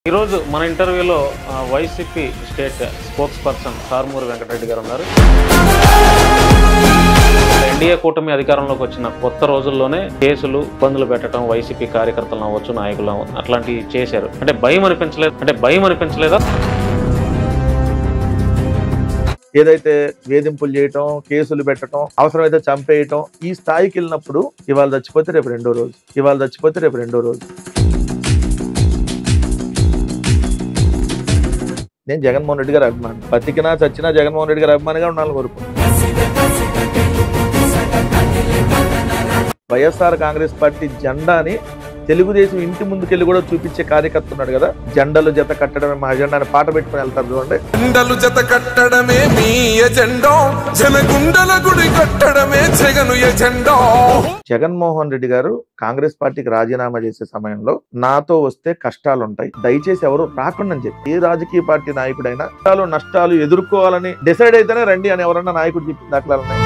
ఈరోజు మన ఇంటర్వ్యూలో YCP state spokesperson Karumuri Venkata Reddy గారు ఉన్నారు. ఎన్డీఏ కూటమి అధికారంలోకి వచ్చిన కొత్త రోజుల్లోనే కేసులు ఇబ్బందులు పెట్టడం వైసీపీ కార్యకర్తలను అవ్వచ్చు, నాయకులు అట్లాంటివి చేశారు. అంటే భయం అనిపించలేదా? ఏదైతే వేధింపులు చేయటం, కేసులు పెట్టడం, అవసరమైతే చంపేయటం, ఈ స్థాయికి వెళ్ళినప్పుడు ఇవాళ చచ్చిపోతే రేపు రెండో రోజు నేను జగన్మోహన్ రెడ్డి గారి అభిమాని. బతికినా చచ్చినా జగన్మోహన్ రెడ్డి గారి అభిమానిగా ఉండాలని కోరుకుంటున్నాను. వైఎస్ఆర్ కాంగ్రెస్ పార్టీ జెండాని తెలుగుదేశం ఇంటి ముందుకెళ్ళి కూడా చూపించే కార్యకర్త ఉన్నాడు కదా. జెండాలు జత కట్టడమే మా ఎజెండా అని పాట పెట్టుకుని వెళ్తారు చూడండి. జెండాలు జత కట్టడమే మీ ఎజెండా, జనగుండల గుడి కట్టడమే జగను ఎజెండా. జగన్మోహన్ రెడ్డి గారు కాంగ్రెస్ పార్టీకి రాజీనామా చేసే సమయంలో నాతో వస్తే కష్టాలు ఉంటాయి, దయచేసి ఎవరు రాకుండా అని చెప్పి ఏ రాజకీయ పార్టీ నాయకుడైనా నష్టాలు ఎదుర్కోవాలని డిసైడ్ అయితేనే రండి అని ఎవరన్నా నాయకుడు చెప్పిన దాఖలాలు ఉన్నాయి.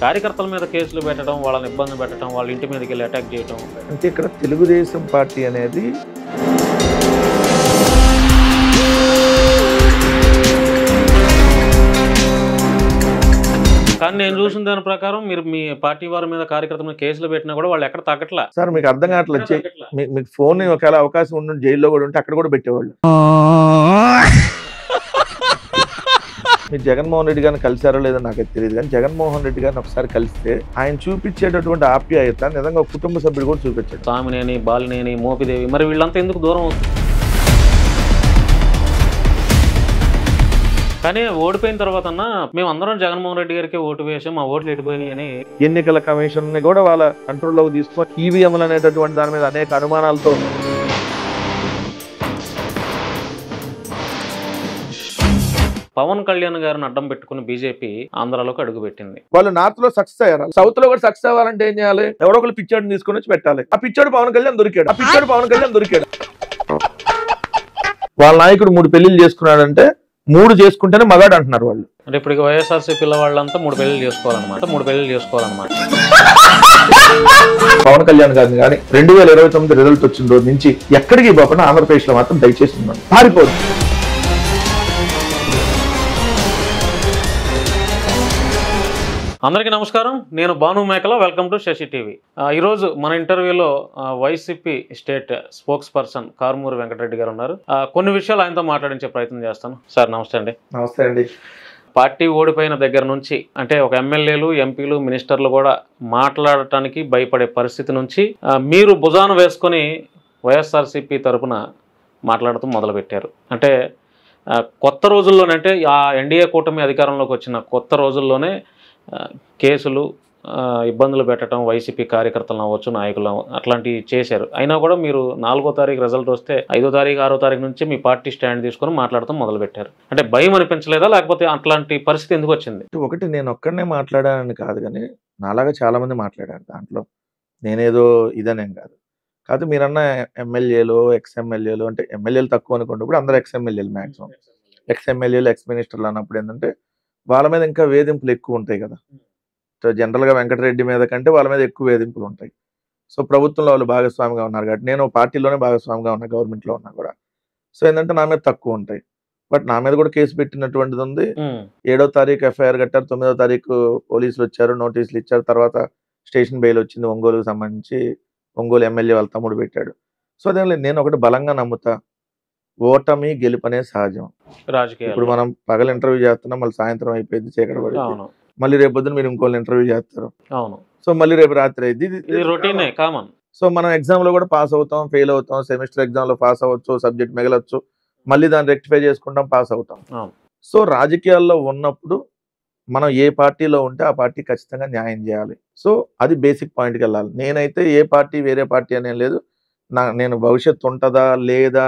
కార్యకర్తల మీద కేసులు పెట్టడం, వాళ్ళని ఇబ్బంది పెట్టడం, వాళ్ళ ఇంటి మీదకి వెళ్ళి అటాక్ చేయడం, అంటే ఇక్కడ తెలుగుదేశం పార్టీ అనేది కానీ నేను చూసిన దాని ప్రకారం మీరు మీ పార్టీ వారి మీద కార్యకర్తల మీద కేసులు పెట్టినా కూడా వాళ్ళు ఎక్కడ తగ్గట్లా. సార్ మీకు అర్థం కావట్లేదు. మీకు ఫోన్ ఒకవేళ అవకాశం ఉండి జైల్లో కూడా ఉంటే అక్కడ కూడా పెట్టేవాళ్ళు. మీరు జగన్మోహన్ రెడ్డి గారిని కలిసారో లేదో నాకైతే తెలియదు, కానీ జగన్మోహన్ రెడ్డి గారిని ఒకసారి కలిస్తే ఆయన చూపించేటటువంటి ఆప్యాయత నిజంగా కుటుంబ సభ్యుడు కూడా చూపించాడు. సామినేని, బాలినేని, మోపిదేవి, మరి వీళ్ళంతా ఎందుకు దూరం అవుతుంది? కానీ ఓడిపోయిన తర్వాత మేము అందరం జగన్మోహన్ రెడ్డి గారికి ఓటు వేసాం, మా ఓట్లు ఎడిపోయినాయి అని ఎన్నికల కమిషన్ ని కూడా వాళ్ళ కంట్రోల్లోకి తీసుకొని ఈవీఎంలు అనేటటువంటి దాని మీద అనేక అనుమానాలతో పవన్ కళ్యాణ్ గారిని అడ్డం పెట్టుకుని బీజేపీ ఆంధ్రాలోకి అడుగుపెట్టింది. వాళ్ళు నార్త్ లో సక్సెస్ అయ్యారు, సౌత్ లో కూడా సక్సెస్ అవ్వాలంటే ఏం చేయాలి? ఎవరో ఒకరు పిచ్చోడిని తీసుకొని వచ్చి పెట్టాలి. ఆ పిచ్చోడు పవన్ కళ్యాణ్ దొరికాడు. వాళ్ళ నాయకుడు 3 పెళ్లిళ్ళు చేసుకున్నాడంటే 3 చేసుకుంటేనే మగాడు అంటున్నారు వాళ్ళు. అంటే ఇప్పుడు వైఎస్ఆర్సీ పిల్లవాళ్ళంతా 3 పెళ్లిళ్ళు చేసుకోవాలన్నమాట. పవన్ కళ్యాణ్ గారిని కానీ 2029 రిజల్ట్ వచ్చిన రోజు నుంచి ఎక్కడికి పోకుండా ఆంధ్రప్రదేశ్ లో మాత్రం దయచేసి ఉన్నాడు, పారిపోదు. అందరికీ నమస్కారం, నేను Bhanu Mekala. Welcome to Sasi TV. ఈరోజు మన ఇంటర్వ్యూలో YCP state spokesperson Karumuri Venkata Reddy గారు ఉన్నారు. కొన్ని విషయాలు ఆయనతో మాట్లాడించే ప్రయత్నం చేస్తాను. సార్ నమస్తే అండి. నమస్తే అండి. పార్టీ ఓడిపోయిన దగ్గర నుంచి అంటే ఒక ఎమ్మెల్యేలు, ఎంపీలు, మినిస్టర్లు కూడా మాట్లాడటానికి భయపడే పరిస్థితి నుంచి మీరు భుజాన వేసుకొని వైఎస్ఆర్సీపీ తరఫున మాట్లాడుతూ మొదలుపెట్టారు. అంటే కొత్త రోజుల్లోనే, అంటే ఆ ఎన్డీఏ కూటమి అధికారంలోకి వచ్చిన కొత్త రోజుల్లోనే కేసులు, ఇబ్బందులు పెట్టడం, వైసీపీ కార్యకర్తలను అవ్వచ్చు, నాయకులు అట్లాంటివి చేశారు. అయినా కూడా మీరు 4వ తారీఖు రిజల్ట్ వస్తే 5వ తారీఖు 6వ తారీఖు నుంచి మీ పార్టీ స్టాండ్ తీసుకొని మాట్లాడటం మొదలుపెట్టారు. అంటే భయం అనిపించలేదా, లేకపోతే అట్లాంటి పరిస్థితి ఎందుకు వచ్చింది? ఒకటి, నేను ఒక్కడనే మాట్లాడానని కాదు, కానీ నాలాగా చాలా మంది మాట్లాడారు. దాంట్లో నేనేదో ఇదనేం కాదు. కాదు, మీరన్న ఎమ్మెల్యేలు, ఎక్స్ఎమ్మెల్యేలు, అంటే ఎమ్మెల్యేలు తక్కువ అనుకోండి, ఇప్పుడు అందరూ ఎక్స్ఎమ్మెల్యేలు, మ్యాక్సిమం ఎక్స్ఎమ్మెల్యేలు, ఎక్స్ మినిస్టర్లు అన్నప్పుడు ఏంటంటే వాళ్ళ మీద ఇంకా వేధింపులు ఎక్కువ ఉంటాయి కదా. సో జనరల్గా వెంకటరెడ్డి మీద కంటే వాళ్ళ మీద ఎక్కువ వేధింపులు ఉంటాయి. సో ప్రభుత్వంలో వాళ్ళు భాగస్వామిగా ఉన్నారు కాబట్టి, నేను పార్టీలోనే భాగస్వామిగా ఉన్నా, గవర్నమెంట్లో ఉన్నా కూడా. సో ఏంటంటే నా మీద తక్కువ ఉంటాయి. బట్ నా మీద కూడా కేసు పెట్టినటువంటిది ఉంది. 7వ తారీఖు ఎఫ్ఐఆర్ కట్టారు, 9వ తారీఖు పోలీసులు వచ్చారు, నోటీసులు ఇచ్చారు. తర్వాత స్టేషన్ బెయిల్ వచ్చింది ఒంగోలుకు సంబంధించి. ఒంగోలు ఎమ్మెల్యే వాళ్ళ తమ్ముడు పెట్టాడు. సో అదే నేను ఒకటి బలంగా నమ్ముతా, ఓటమి గెలుపనే సహజం. రాజకీయ ఇప్పుడు మనం పగలు ఇంటర్వ్యూ చేస్తున్నాం, మళ్ళీ సాయంత్రం అయిపోయింది, చీకటి పడి, మళ్ళీ రేపు పొద్దున మీరు ఇంకోళ్ళు ఇంటర్వ్యూ చేస్తారు, సో మళ్ళీ రేపు రాత్రి అయింది. ఇది రొటీనే, కామన్. సో మనం ఎగ్జామ్ లో కూడా పాస్ అవుతాం, ఫెయిల్ అవుతాం, సెమిస్టర్ ఎగ్జామ్ లో పాస్ అవ్వచ్చు, సబ్జెక్ట్ మిగలొచ్చు, మళ్ళీ దాన్ని రెక్టిఫై చేసుకుంటాం, పాస్ అవుతాం. సో రాజకీయాల్లో ఉన్నప్పుడు మనం ఏ పార్టీలో ఉంటే ఆ పార్టీ ఖచ్చితంగా న్యాయం చేయాలి. సో అది బేసిక్ పాయింట్కి వెళ్ళాలి. నేనైతే ఏ పార్టీ వేరే పార్టీ అనేం లేదు. నేను భవిష్యత్తు ఉంటుందా లేదా,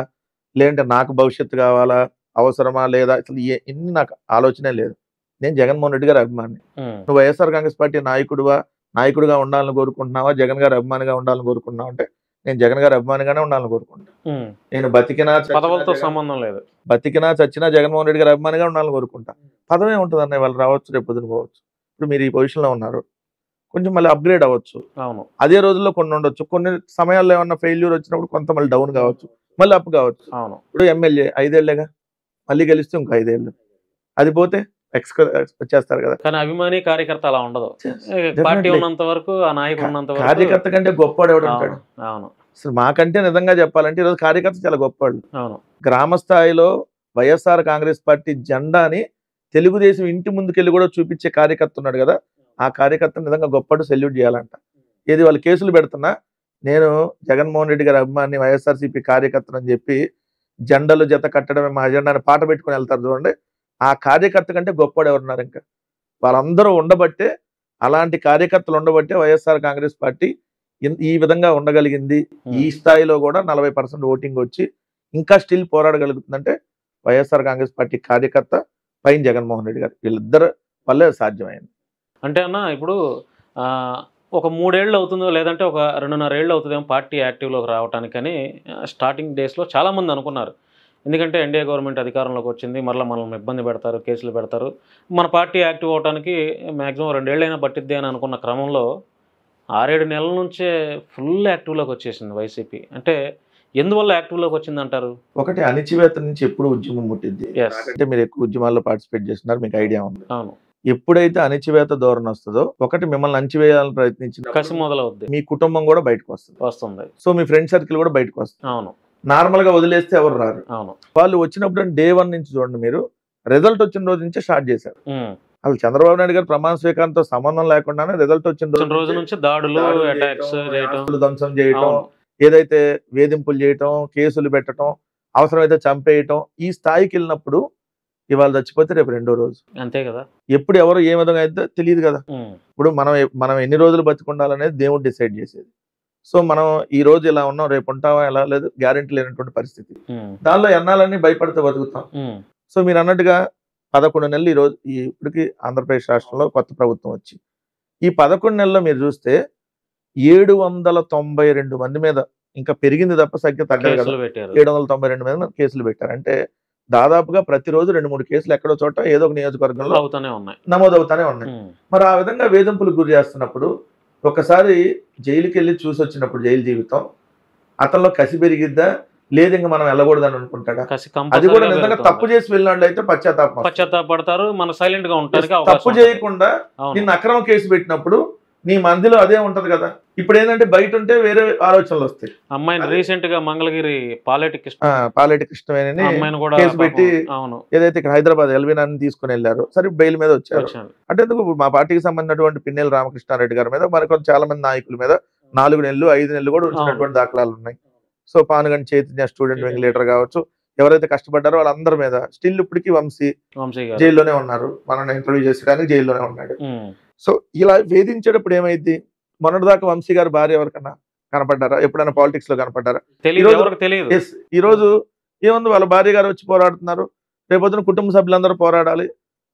లేదంటే నాకు భవిష్యత్తు కావాలా, అవసరమా లేదా, అసలు ఇన్ని నాకు ఆలోచనే లేదు. నేను జగన్మోహన్ రెడ్డి గారి అభిమాని. నువ్వు వైఎస్ఆర్ కాంగ్రెస్ పార్టీ నాయకుడిగా ఉండాలని కోరుకుంటున్నావా, జగన్ గారి అభిమానిగా ఉండాలని కోరుకుంటున్నావు అంటే నేను జగన్ గారి అభిమానిగానే ఉండాలని కోరుకుంటా. నేను బతికినా పదవులతో సంబంధం లేదు, బతికినా చచ్చినా జగన్మోహన్ రెడ్డి గారి అభిమానిగా ఉండాలని కోరుకుంటా. పదమే ఉంటుంది అన్న, వాళ్ళు రావచ్చు, రేపు పొద్దున పోవచ్చు. ఇప్పుడు మీరు ఈ పొజిషన్లో ఉన్నారు, కొంచెం మళ్ళీ అప్గ్రేడ్ అవ్వచ్చు. అవును. అదే రోజుల్లో కొన్ని ఉండొచ్చు. కొన్ని సమయాల్లో ఏమన్నా ఫెయిల్యూర్ వచ్చినప్పుడు కొంత మళ్ళీ డౌన్ కావచ్చు, మళ్ళీ అప్ కావచ్చు. అవును. ఇప్పుడు ఎమ్మెల్యే 5 ఏళ్లేగా, మళ్ళీ గెలిస్తే ఇంకో 5 ఏళ్ళు, అది పోతే వచ్చేస్తారు కదా. కానీ అభిమాని కార్యకర్త అలా ఉండదు. పార్టీ ఉన్నంత వరకు, ఆ నాయకుడు ఉన్నంత వరకు కార్యకర్త కంటే గొప్పవాడు ఎవడు ఉంటాడు? అవును. అసలు మాకంటే నిజంగా చెప్పాలంటే ఈరోజు కార్యకర్త చాలా గొప్పవాళ్ళు. అవును. గ్రామ స్థాయిలో వైఎస్ఆర్ కాంగ్రెస్ పార్టీ జెండాని తెలుగుదేశం ఇంటి ముందుకెళ్ళి కూడా చూపించే కార్యకర్త ఉన్నాడు కదా, ఆ కార్యకర్త నిజంగా గొప్పడు, సెల్యూట్ చేయాలంట. ఏది వాళ్ళు కేసులు పెడుతున్నా, నేను జగన్మోహన్ రెడ్డి గారి అభిమాని, వైఎస్ఆర్సీపీ కార్యకర్తను అని చెప్పి జెండాలు జత కట్టడమే మా జెండాని పాట పెట్టుకుని వెళ్తారు చూడండి, ఆ కార్యకర్త కంటే గొప్పవాడు ఎవరున్నారు? ఇంకా వాళ్ళందరూ ఉండబట్టే, అలాంటి కార్యకర్తలు ఉండబట్టే వైఎస్ఆర్ కాంగ్రెస్ పార్టీ ఈ విధంగా ఉండగలిగింది. ఈ స్థాయిలో కూడా 40% ఓటింగ్ వచ్చి ఇంకా స్టిల్ పోరాడగలుగుతుందంటే వైఎస్ఆర్ కాంగ్రెస్ పార్టీ కార్యకర్త పైన జగన్మోహన్ రెడ్డి గారు, వీళ్ళిద్దరు వల్లే సాధ్యమైంది. అంటే అన్న ఇప్పుడు ఒక 3 ఏళ్ళు అవుతుందో, లేదంటే ఒక 2.5 ఏళ్ళు అవుతుందేమో పార్టీ యాక్టివ్లోకి రావడానికని స్టార్టింగ్ డేస్లో చాలామంది అనుకున్నారు. ఎందుకంటే ఎన్డీఏ గవర్నమెంట్ అధికారంలోకి వచ్చింది, మరలా మనల్ని ఇబ్బంది పెడతారు, కేసులు పెడతారు, మన పార్టీ యాక్టివ్ అవడానికి మ్యాక్సిమం 2 ఏళ్ళైనా పట్టిద్ది అని అనుకున్న క్రమంలో 6-7 నెలల నుంచే ఫుల్ యాక్టివ్లోకి వచ్చేసింది వైసీపీ. అంటే ఎందువల్ల యాక్టివ్లోకి వచ్చింది అంటారు? ఒకటి, అణిచివేత నుంచి ఎప్పుడు ఉద్యమం ముట్టింది. అంటే మీరు ఎక్కువ ఉద్యమాల్లో పార్టిసిపేట్ చేస్తున్నారు, మీకు ఐడియా ఉంది. అవును. ఎప్పుడైతే అణిచివేత ధోరణి వస్తుందో, ఒకటి మిమ్మల్ని అణిచివేయాలని ప్రయత్నించిన కసి మొదలవుద్ది, మీ కుటుంబం కూడా బయటకు వస్తుంది. సో మీ ఫ్రెండ్ సర్కిల్ కూడా బయటకు వస్తుంది. అవును. నార్మల్ గా వదిలేస్తే ఎవరు రారు. అవును. వాళ్ళు వచ్చినప్పుడు డే 1 నుంచి చూడండి, మీరు రిజల్ట్ వచ్చిన రోజు నుంచే స్టార్ట్ చేశారు. అసలు చంద్రబాబు నాయుడు గారు ప్రమాణ స్వీకారంతో సంబంధం లేకుండానే రిజల్ట్ వచ్చిన రోజు నుంచి దాడులు, అటాక్స్ చేయడం, ధ్వంసం చేయటం, ఏదైతే వేధింపులు చేయటం, కేసులు పెట్టడం, అవసరమైతే చంపేయటం, ఈ స్థాయికి వెళ్ళినప్పుడు ఇవాళ చచ్చిపోతే రేపు 2వ రోజు. అంతే కదా. ఎప్పుడు ఎవరు ఏ విధంగా అయితే తెలియదు కదా. ఇప్పుడు మనం ఎన్ని రోజులు బతికుండాలనేది దేవుడు డిసైడ్ చేసేది. సో మనం ఈ రోజు ఇలా ఉన్నాం, రేపు ఉంటామా ఎలా లేదు గ్యారెంటీ లేనటువంటి పరిస్థితి. దానిలో ఎన్నాలన్నీ భయపడితే బతుకుతాం. సో మీరు అన్నట్టుగా 11 నెలలు ఈ రోజు ఇప్పటికి ఆంధ్రప్రదేశ్ రాష్ట్రంలో కొత్త ప్రభుత్వం వచ్చి ఈ 11 నెలల్లో మీరు చూస్తే 792 మంది మీద, ఇంకా పెరిగింది తప్ప సంఖ్య తగ్గలేదు కదా, 792 మంది మీద కేసులు పెట్టారు. అంటే దాదాపుగా ప్రతిరోజు 2-3 కేసులు ఎక్కడో చోట ఏదో ఒక నియోజకవర్గంలో నమోదవుతానే ఉన్నాయి. మరి ఆ విధంగా వేధింపులకు గురి చేస్తున్నప్పుడు ఒకసారి జైలుకి వెళ్ళి చూసి వచ్చినప్పుడు జైలు జీవితం అతనిలో కసి పెరిగిద్దా, లేదు ఇంకా మనం వెళ్ళకూడదని అనుకుంటాడా? అది కూడా నిజంగా తప్పు చేసి వెళ్ళిన అయితే పశ్చాత్తాపడతారు, మన సైలెంట్ గా ఉంటారు. తప్పు చేయకుండా నిన్ను అక్రమ కేసు పెట్టినప్పుడు నీ మందిలో అదే ఉంటది కదా. ఇప్పుడు ఏంటంటే బయట ఉంటే వేరే ఆలోచనలు వస్తాయి. అమ్మాయిని రీసెంట్ గా మంగళగిరి పాలేటి కృష్ణవేణి కేసు పెట్టి ఏదైతే ఇక్కడ హైదరాబాద్ ఎల్వినాన్ని తీసుకుని వెళ్ళారు, సరే బెయిల్ మీద వచ్చారు. అంటే ఎందుకు మా పార్టీకి సంబంధించినటువంటి పిన్నెల రామకృష్ణారెడ్డి గారి మీద మరికొంత చాలా మంది నాయకుల మీద 4 నెలలు 5 నెలలు కూడా ఉంచినటువంటి దాఖలాలు ఉన్నాయి. So Panuganti Chaitanya student wing leader కావచ్చు, ఎవరైతే కష్టపడ్డారో వాళ్ళందరి మీద స్టిల్ ఇప్పటికీ వంశీ జైల్లోనే ఉన్నారు. మనం ఇంటర్వ్యూ చేసేదానికి జైల్లోనే ఉన్నాడు. సో ఇలా వేధించేటప్పుడు ఏమైంది? మొన్నటిదాకా వంశీ గారు భార్య ఎవరికన్నా కనపడ్డారా? ఎప్పుడైనా పాలిటిక్స్ లో కనపడ్డారా? ఈ రోజు ఏముంది, వాళ్ళ భార్య గారు వచ్చి పోరాడుతున్నారు, రేపొద్దున కుటుంబ సభ్యులందరూ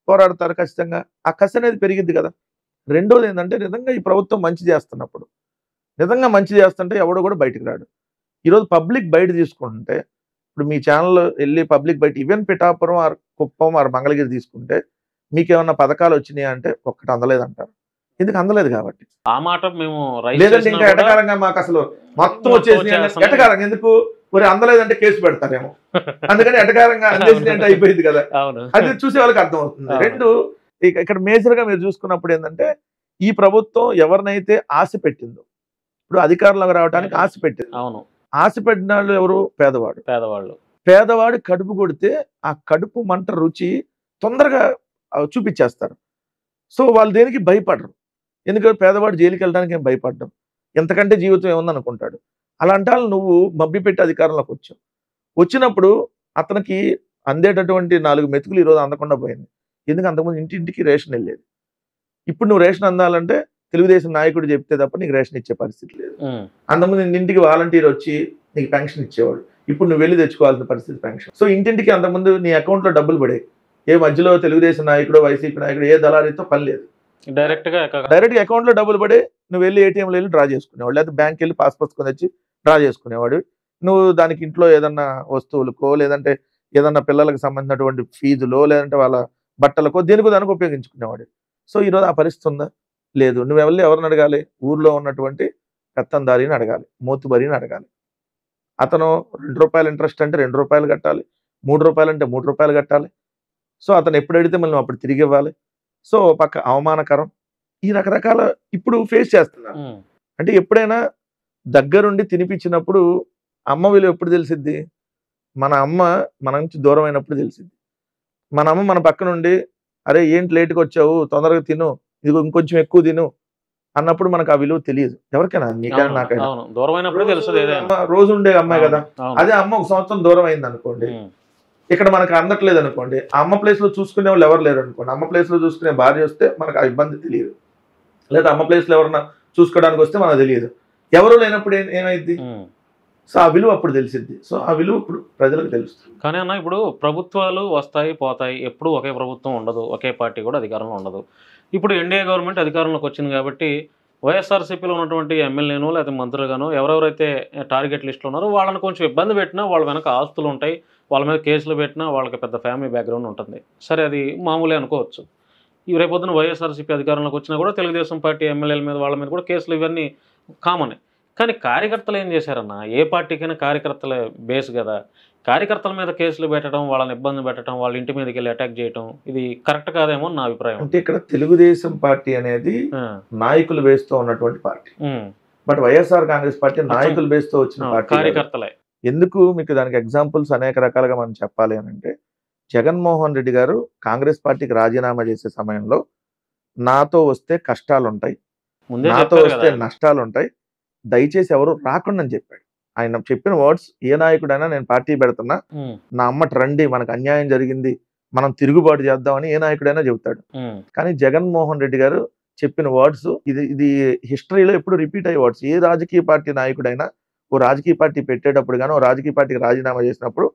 పోరాడతారు ఖచ్చితంగా. ఆ కసి అనేది పెరిగిద్ది కదా. రెండోది ఏంటంటే నిజంగా ఈ ప్రభుత్వం మంచి చేస్తున్నప్పుడు, నిజంగా మంచి చేస్తుంటే ఎవడో కూడా బయటకు రాడు. ఈరోజు పబ్లిక్ బయట తీసుకుంటుంటే, ఇప్పుడు మీ ఛానల్ వెళ్ళి పబ్లిక్ బయట even Pithapuram or Kuppam or Mangalagiri తీసుకుంటే మీకేమన్నా పథకాలు వచ్చినాయి అంటే ఒక్కటి అందలేదంటారు. ఎందుకు అందలేదు కాబట్టి. ఆ మాట మేము లేదంటే ఇంకా ఎటకారంగా మాకు అసలు మొత్తం వచ్చేసి ఎటకారంగా ఎందుకు మరి అందలేదంటే కేసు పెడతారేమో, అందుకని ఎటకారంగా అందేసి అంటే అయిపోయింది కదా. అది చూసే వాళ్ళకి అర్థం అవుతుంది. రెండు, ఇక్కడ మేజర్ గా మీరు చూసుకున్నప్పుడు ఏంటంటే ఈ ప్రభుత్వం ఎవరినైతే ఆశ పెట్టిందో, ఇప్పుడు అధికారంలోకి రావడానికి ఆశ పెట్టింది. ఆశ పెట్టిన వాళ్ళు ఎవరు? పేదవాడు కడుపు కొడితే ఆ కడుపు మంట రుచి తొందరగా చూపించేస్తారు. సో వాళ్ళు దేనికి భయపడరు. ఎందుకంటే పేదవాడు జైలుకి వెళ్ళడానికి ఏం భయపడ్డం, ఎంతకంటే జీవితం ఏముంది అనుకుంటాడు. అలాంటి వాళ్ళు నువ్వు మభ్యపెట్టి అధికారంలోకి వచ్చావు. వచ్చినప్పుడు అతనికి అందేటటువంటి 4 మెతుకులు ఈరోజు అందకుండా పోయింది. ఎందుకు? అంతకుముందు ఇంటింటికి రేషన్ వెళ్ళేది. ఇప్పుడు నువ్వు రేషన్ అందాలంటే తెలుగుదేశం నాయకుడు చెప్తే తప్ప నీకు రేషన్ ఇచ్చే పరిస్థితి లేదు. అంతకుముందు ఇంటింటికి వాలంటీర్ వచ్చి నీకు పెన్షన్ ఇచ్చేవాడు. ఇప్పుడు నువ్వు వెళ్ళి తెచ్చుకోవాల్సిన పరిస్థితి పెన్షన్. సో ఇంటింటికి అంతకుముందు నీ అకౌంట్లో డబ్బులు పడే, ఏ మధ్యలో తెలుగుదేశం నాయకుడు వైసీపీ నాయకుడు ఏ దళారితో పని లేదు. డైరెక్ట్ గా అకౌంట్లో డబ్బులు పడే నువ్వు వెళ్ళి ఏటీఎంలో వెళ్ళి డ్రా చేసుకునేవాడు, లేదా బ్యాంక్ వెళ్ళి పాస్ పుస్తకం తెచ్చి డ్రా చేసుకునేవాడు. నువ్వు దానికి ఇంట్లో ఏదన్నా వస్తువులకో, లేదంటే ఏదన్నా పిల్లలకు సంబంధించినటువంటి ఫీజులో, లేదంటే వాళ్ళ బట్టలకో దేనికో దానికి ఉపయోగించుకునేవాడు. సో ఈరోజు ఆ పరిస్థితి ఉందా? లేదు. నువ్వు ఎవరిని అడగాలి? ఊర్లో ఉన్నటువంటి పెత్తందారిని అడగాలి, మోతుబరిని అడగాలి. అతను ₹2 ఇంట్రెస్ట్ అంటే ₹2 కట్టాలి, ₹3 అంటే ₹3 కట్టాలి. సో అతను ఎప్పుడు అడిగితే మళ్ళీ అప్పుడు తిరిగి ఇవ్వాలి. సో పక్క అవమానకరం. ఈ రకరకాల ఇప్పుడు ఫేస్ చేస్తున్నారు. అంటే ఎప్పుడైనా దగ్గరుండి తినిపించినప్పుడు అమ్మ విలువ ఎప్పుడు తెలిసిద్ది? మన అమ్మ మన నుంచి దూరం అయినప్పుడు తెలిసిద్ది. మన అమ్మ మన పక్కనుండి అరే ఏంటి లేట్‌గా వచ్చావు, తొందరగా తిను, ఇదిగో ఇంకొంచెం ఎక్కువ తిను అన్నప్పుడు మనకు ఆ విలువ తెలియదు. ఎవరికైనా నీకైనా నాకైనా. దూరమైనప్పుడు తెలుస్తుంది ఏదైనా. రోజు ఉండే అమ్మాయి కదా. అదే అమ్మ ఒక సంవత్సరం దూరం అయింది అనుకోండి, ఇక్కడ మనకు అందట్లేదు అనుకోండి, ఆ అమ్మ ప్లేస్ లో చూసుకునే వాళ్ళు ఎవరు లేరు అనుకోండి, అమ్మ ప్లేస్ లో చూసుకునే భార్య వస్తే మనకు ఆ ఇబ్బంది తెలియదు, లేదా అమ్మ ప్లేస్ లో ఎవరన్నా చూసుకోవడానికి వస్తే మనకు తెలియదు. ఎవరు లేనప్పుడు ఏమైంది? సో ఆ విలువ అప్పుడు తెలిసిద్ది. సో ఆ విలువ ఇప్పుడు ప్రజలకు తెలుస్తుంది. కానీ అన్న ఇప్పుడు ప్రభుత్వాలు వస్తాయి పోతాయి, ఎప్పుడు ఒకే ప్రభుత్వం ఉండదు, ఒకే పార్టీ కూడా అధికారంలో ఉండదు. ఇప్పుడు ఎన్డీఏ గవర్నమెంట్ అధికారంలోకి వచ్చింది కాబట్టి వైఎస్ఆర్సీపీలో ఉన్నటువంటి ఎమ్మెల్యేను లేదా మంత్రులుగాను ఎవరెవరైతే టార్గెట్ లిస్టులో ఉన్నారో వాళ్ళని కొంచెం ఇబ్బంది పెట్టినా, వాళ్ళ వెనక ఆస్తులు ఉంటాయి, వాళ్ళ మీద కేసులు పెట్టినా వాళ్ళకి పెద్ద ఫ్యామిలీ బ్యాక్గ్రౌండ్ ఉంటుంది. సరే అది మామూలే అనుకోవచ్చు. ఈ రేపొద్దున వైఎస్ఆర్సీపీ అధికారంలోకి వచ్చినా కూడా తెలుగుదేశం పార్టీ ఎమ్మెల్యేల మీద వాళ్ళ మీద కూడా కేసులు ఇవన్నీ కామనే. కానీ కార్యకర్తలు ఏం చేశారన్న? ఏ పార్టీకైనా కార్యకర్తలే బేస్ కదా. కార్యకర్తల మీద కేసులు పెట్టడం, వాళ్ళని ఇబ్బంది పెట్టడం, వాళ్ళ ఇంటి మీదకి వెళ్ళి అటాక్ చేయడం ఇది కరెక్ట్ కాదేమో నా అభిప్రాయం. అంటే ఇక్కడ తెలుగుదేశం పార్టీ అనేది నాయకులు బేస్తో ఉన్నటువంటి party, but YSR Congress party నాయకులు బేస్తో వచ్చిన పార్టీ, కార్యకర్తలే. ఎందుకు మీకు దానికి ఎగ్జాంపుల్స్ అనేక రకాలుగా మనం చెప్పాలి అని అంటే, జగన్మోహన్ రెడ్డి గారు కాంగ్రెస్ పార్టీకి రాజీనామా చేసే సమయంలో నాతో వస్తే కష్టాలు ఉంటాయి, నాతో వస్తే నష్టాలు ఉంటాయి, దయచేసి ఎవరు రాకుండా అని చెప్పాడు. ఆయన చెప్పిన వర్డ్స్ ఏ నాయకుడైనా నేను పార్టీ పెడుతున్నా, నా అమ్మట రండి, మనకు అన్యాయం జరిగింది, మనం తిరుగుబాటు చేద్దామని ఏ నాయకుడైనా చెబుతాడు. కానీ జగన్మోహన్ రెడ్డి గారు చెప్పిన వర్డ్స్ ఇది హిస్టరీలో ఎప్పుడు రిపీట్ అయ్యే వర్డ్స్. ఏ రాజకీయ పార్టీ నాయకుడైనా ఓ రాజకీయ పార్టీ పెట్టేటప్పుడు కానీ, ఓ రాజకీయ పార్టీకి రాజీనామా చేసినప్పుడు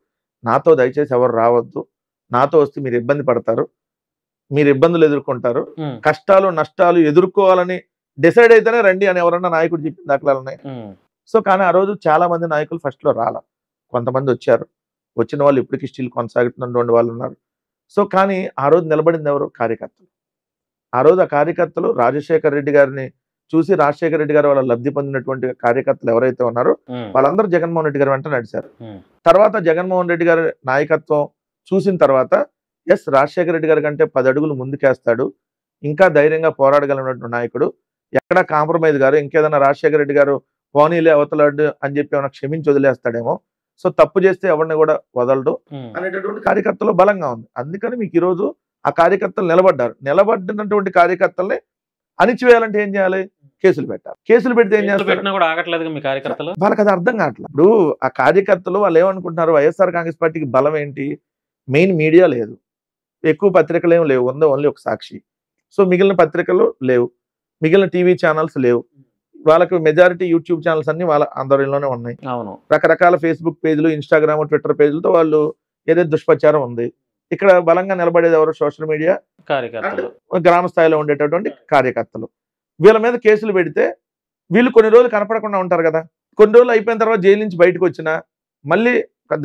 నాతో దయచేసి ఎవరు రావద్దు, నాతో వస్తే మీరు ఇబ్బంది పడతారు, మీరు ఇబ్బందులు ఎదుర్కొంటారు, కష్టాలు నష్టాలు ఎదుర్కోవాలని డిసైడ్ అయితేనే రండి అని ఎవరన్నా నాయకుడు చెప్పిన దాఖలాలు ఉన్నాయి. సో కానీ ఆ రోజు చాలా మంది నాయకులు ఫస్ట్ లో రాలా, కొంతమంది వచ్చారు, వచ్చిన వాళ్ళు ఇప్పటికీ స్టిల్ కొనసాగుతున్నటువంటి వాళ్ళు ఉన్నారు. సో కానీ ఆ రోజు నిలబడింది ఎవరు? కార్యకర్తలు. ఆ రోజు ఆ కార్యకర్తలు రాజశేఖర్ రెడ్డి గారిని చూసి, రాజశేఖర రెడ్డి గారు వాళ్ళ లబ్ధి పొందినటువంటి కార్యకర్తలు ఎవరైతే ఉన్నారో వాళ్ళందరూ జగన్మోహన్ రెడ్డి గారు వెంట నడిచారు. తర్వాత జగన్మోహన్ రెడ్డి గారి నాయకత్వం చూసిన తర్వాత ఎస్ రాజశేఖర రెడ్డి గారి కంటే 10 అడుగులు ముందుకేస్తాడు, ఇంకా ధైర్యంగా పోరాడగలిగినటువంటి నాయకుడు, ఎక్కడ కాంప్రమైజ్ గారు, ఇంకేదైనా రాజశేఖర రెడ్డి గారు పోనీలే అవతలాడు అని చెప్పి ఏమైనా క్షమించి వదిలేస్తాడేమో, సో తప్పు చేస్తే ఎవరిని కూడా వదలడు అనేటటువంటి కార్యకర్తలు బలంగా ఉంది. అందుకని మీకు ఈరోజు ఆ కార్యకర్తలు నిలబడ్డారు. నిలబడినటువంటి కార్యకర్తల్ని అణిచివేయాలంటే ఏం చేయాలి? కేసులు పెట్టాలి. కేసులు పెడితే ఏం చేస్తారు? వాళ్ళకి అది అర్థం కావట్లేదు. ఇప్పుడు ఆ కార్యకర్తలు వాళ్ళు ఏమనుకుంటున్నారు, వైఎస్ఆర్ కాంగ్రెస్ పార్టీకి బలం ఏంటి? మెయిన్ మీడియా లేదు, ఎక్కువ పత్రికలు ఏం లేవు, ఉందో ఓన్లీ ఒక సాక్షి. సో మిగిలిన పత్రికలు లేవు, మిగిలిన టీవీ ఛానల్స్ లేవు, వాళ్ళకి మెజారిటీ యూట్యూబ్ ఛానల్స్ అన్ని వాళ్ళ ఆధ్వర్యంలోనే ఉన్నాయి. రకరకాల ఫేస్బుక్ పేజీలు, ఇన్స్టాగ్రామ్, ట్విట్టర్ పేజీలతో వాళ్ళు ఏదైతే దుష్ప్రచారం ఉంది. ఇక్కడ బలంగా నిలబడేది ఎవరు? సోషల్ మీడియా కార్యకర్తలు, గ్రామ స్థాయిలో ఉండేటటువంటి కార్యకర్తలు. వీళ్ళ మీద కేసులు పెడితే వీళ్ళు కొన్ని రోజులు కనపడకుండా ఉంటారు కదా. కొన్ని రోజులు అయిపోయిన తర్వాత జైలు నుంచి బయటకు వచ్చినా మళ్ళీ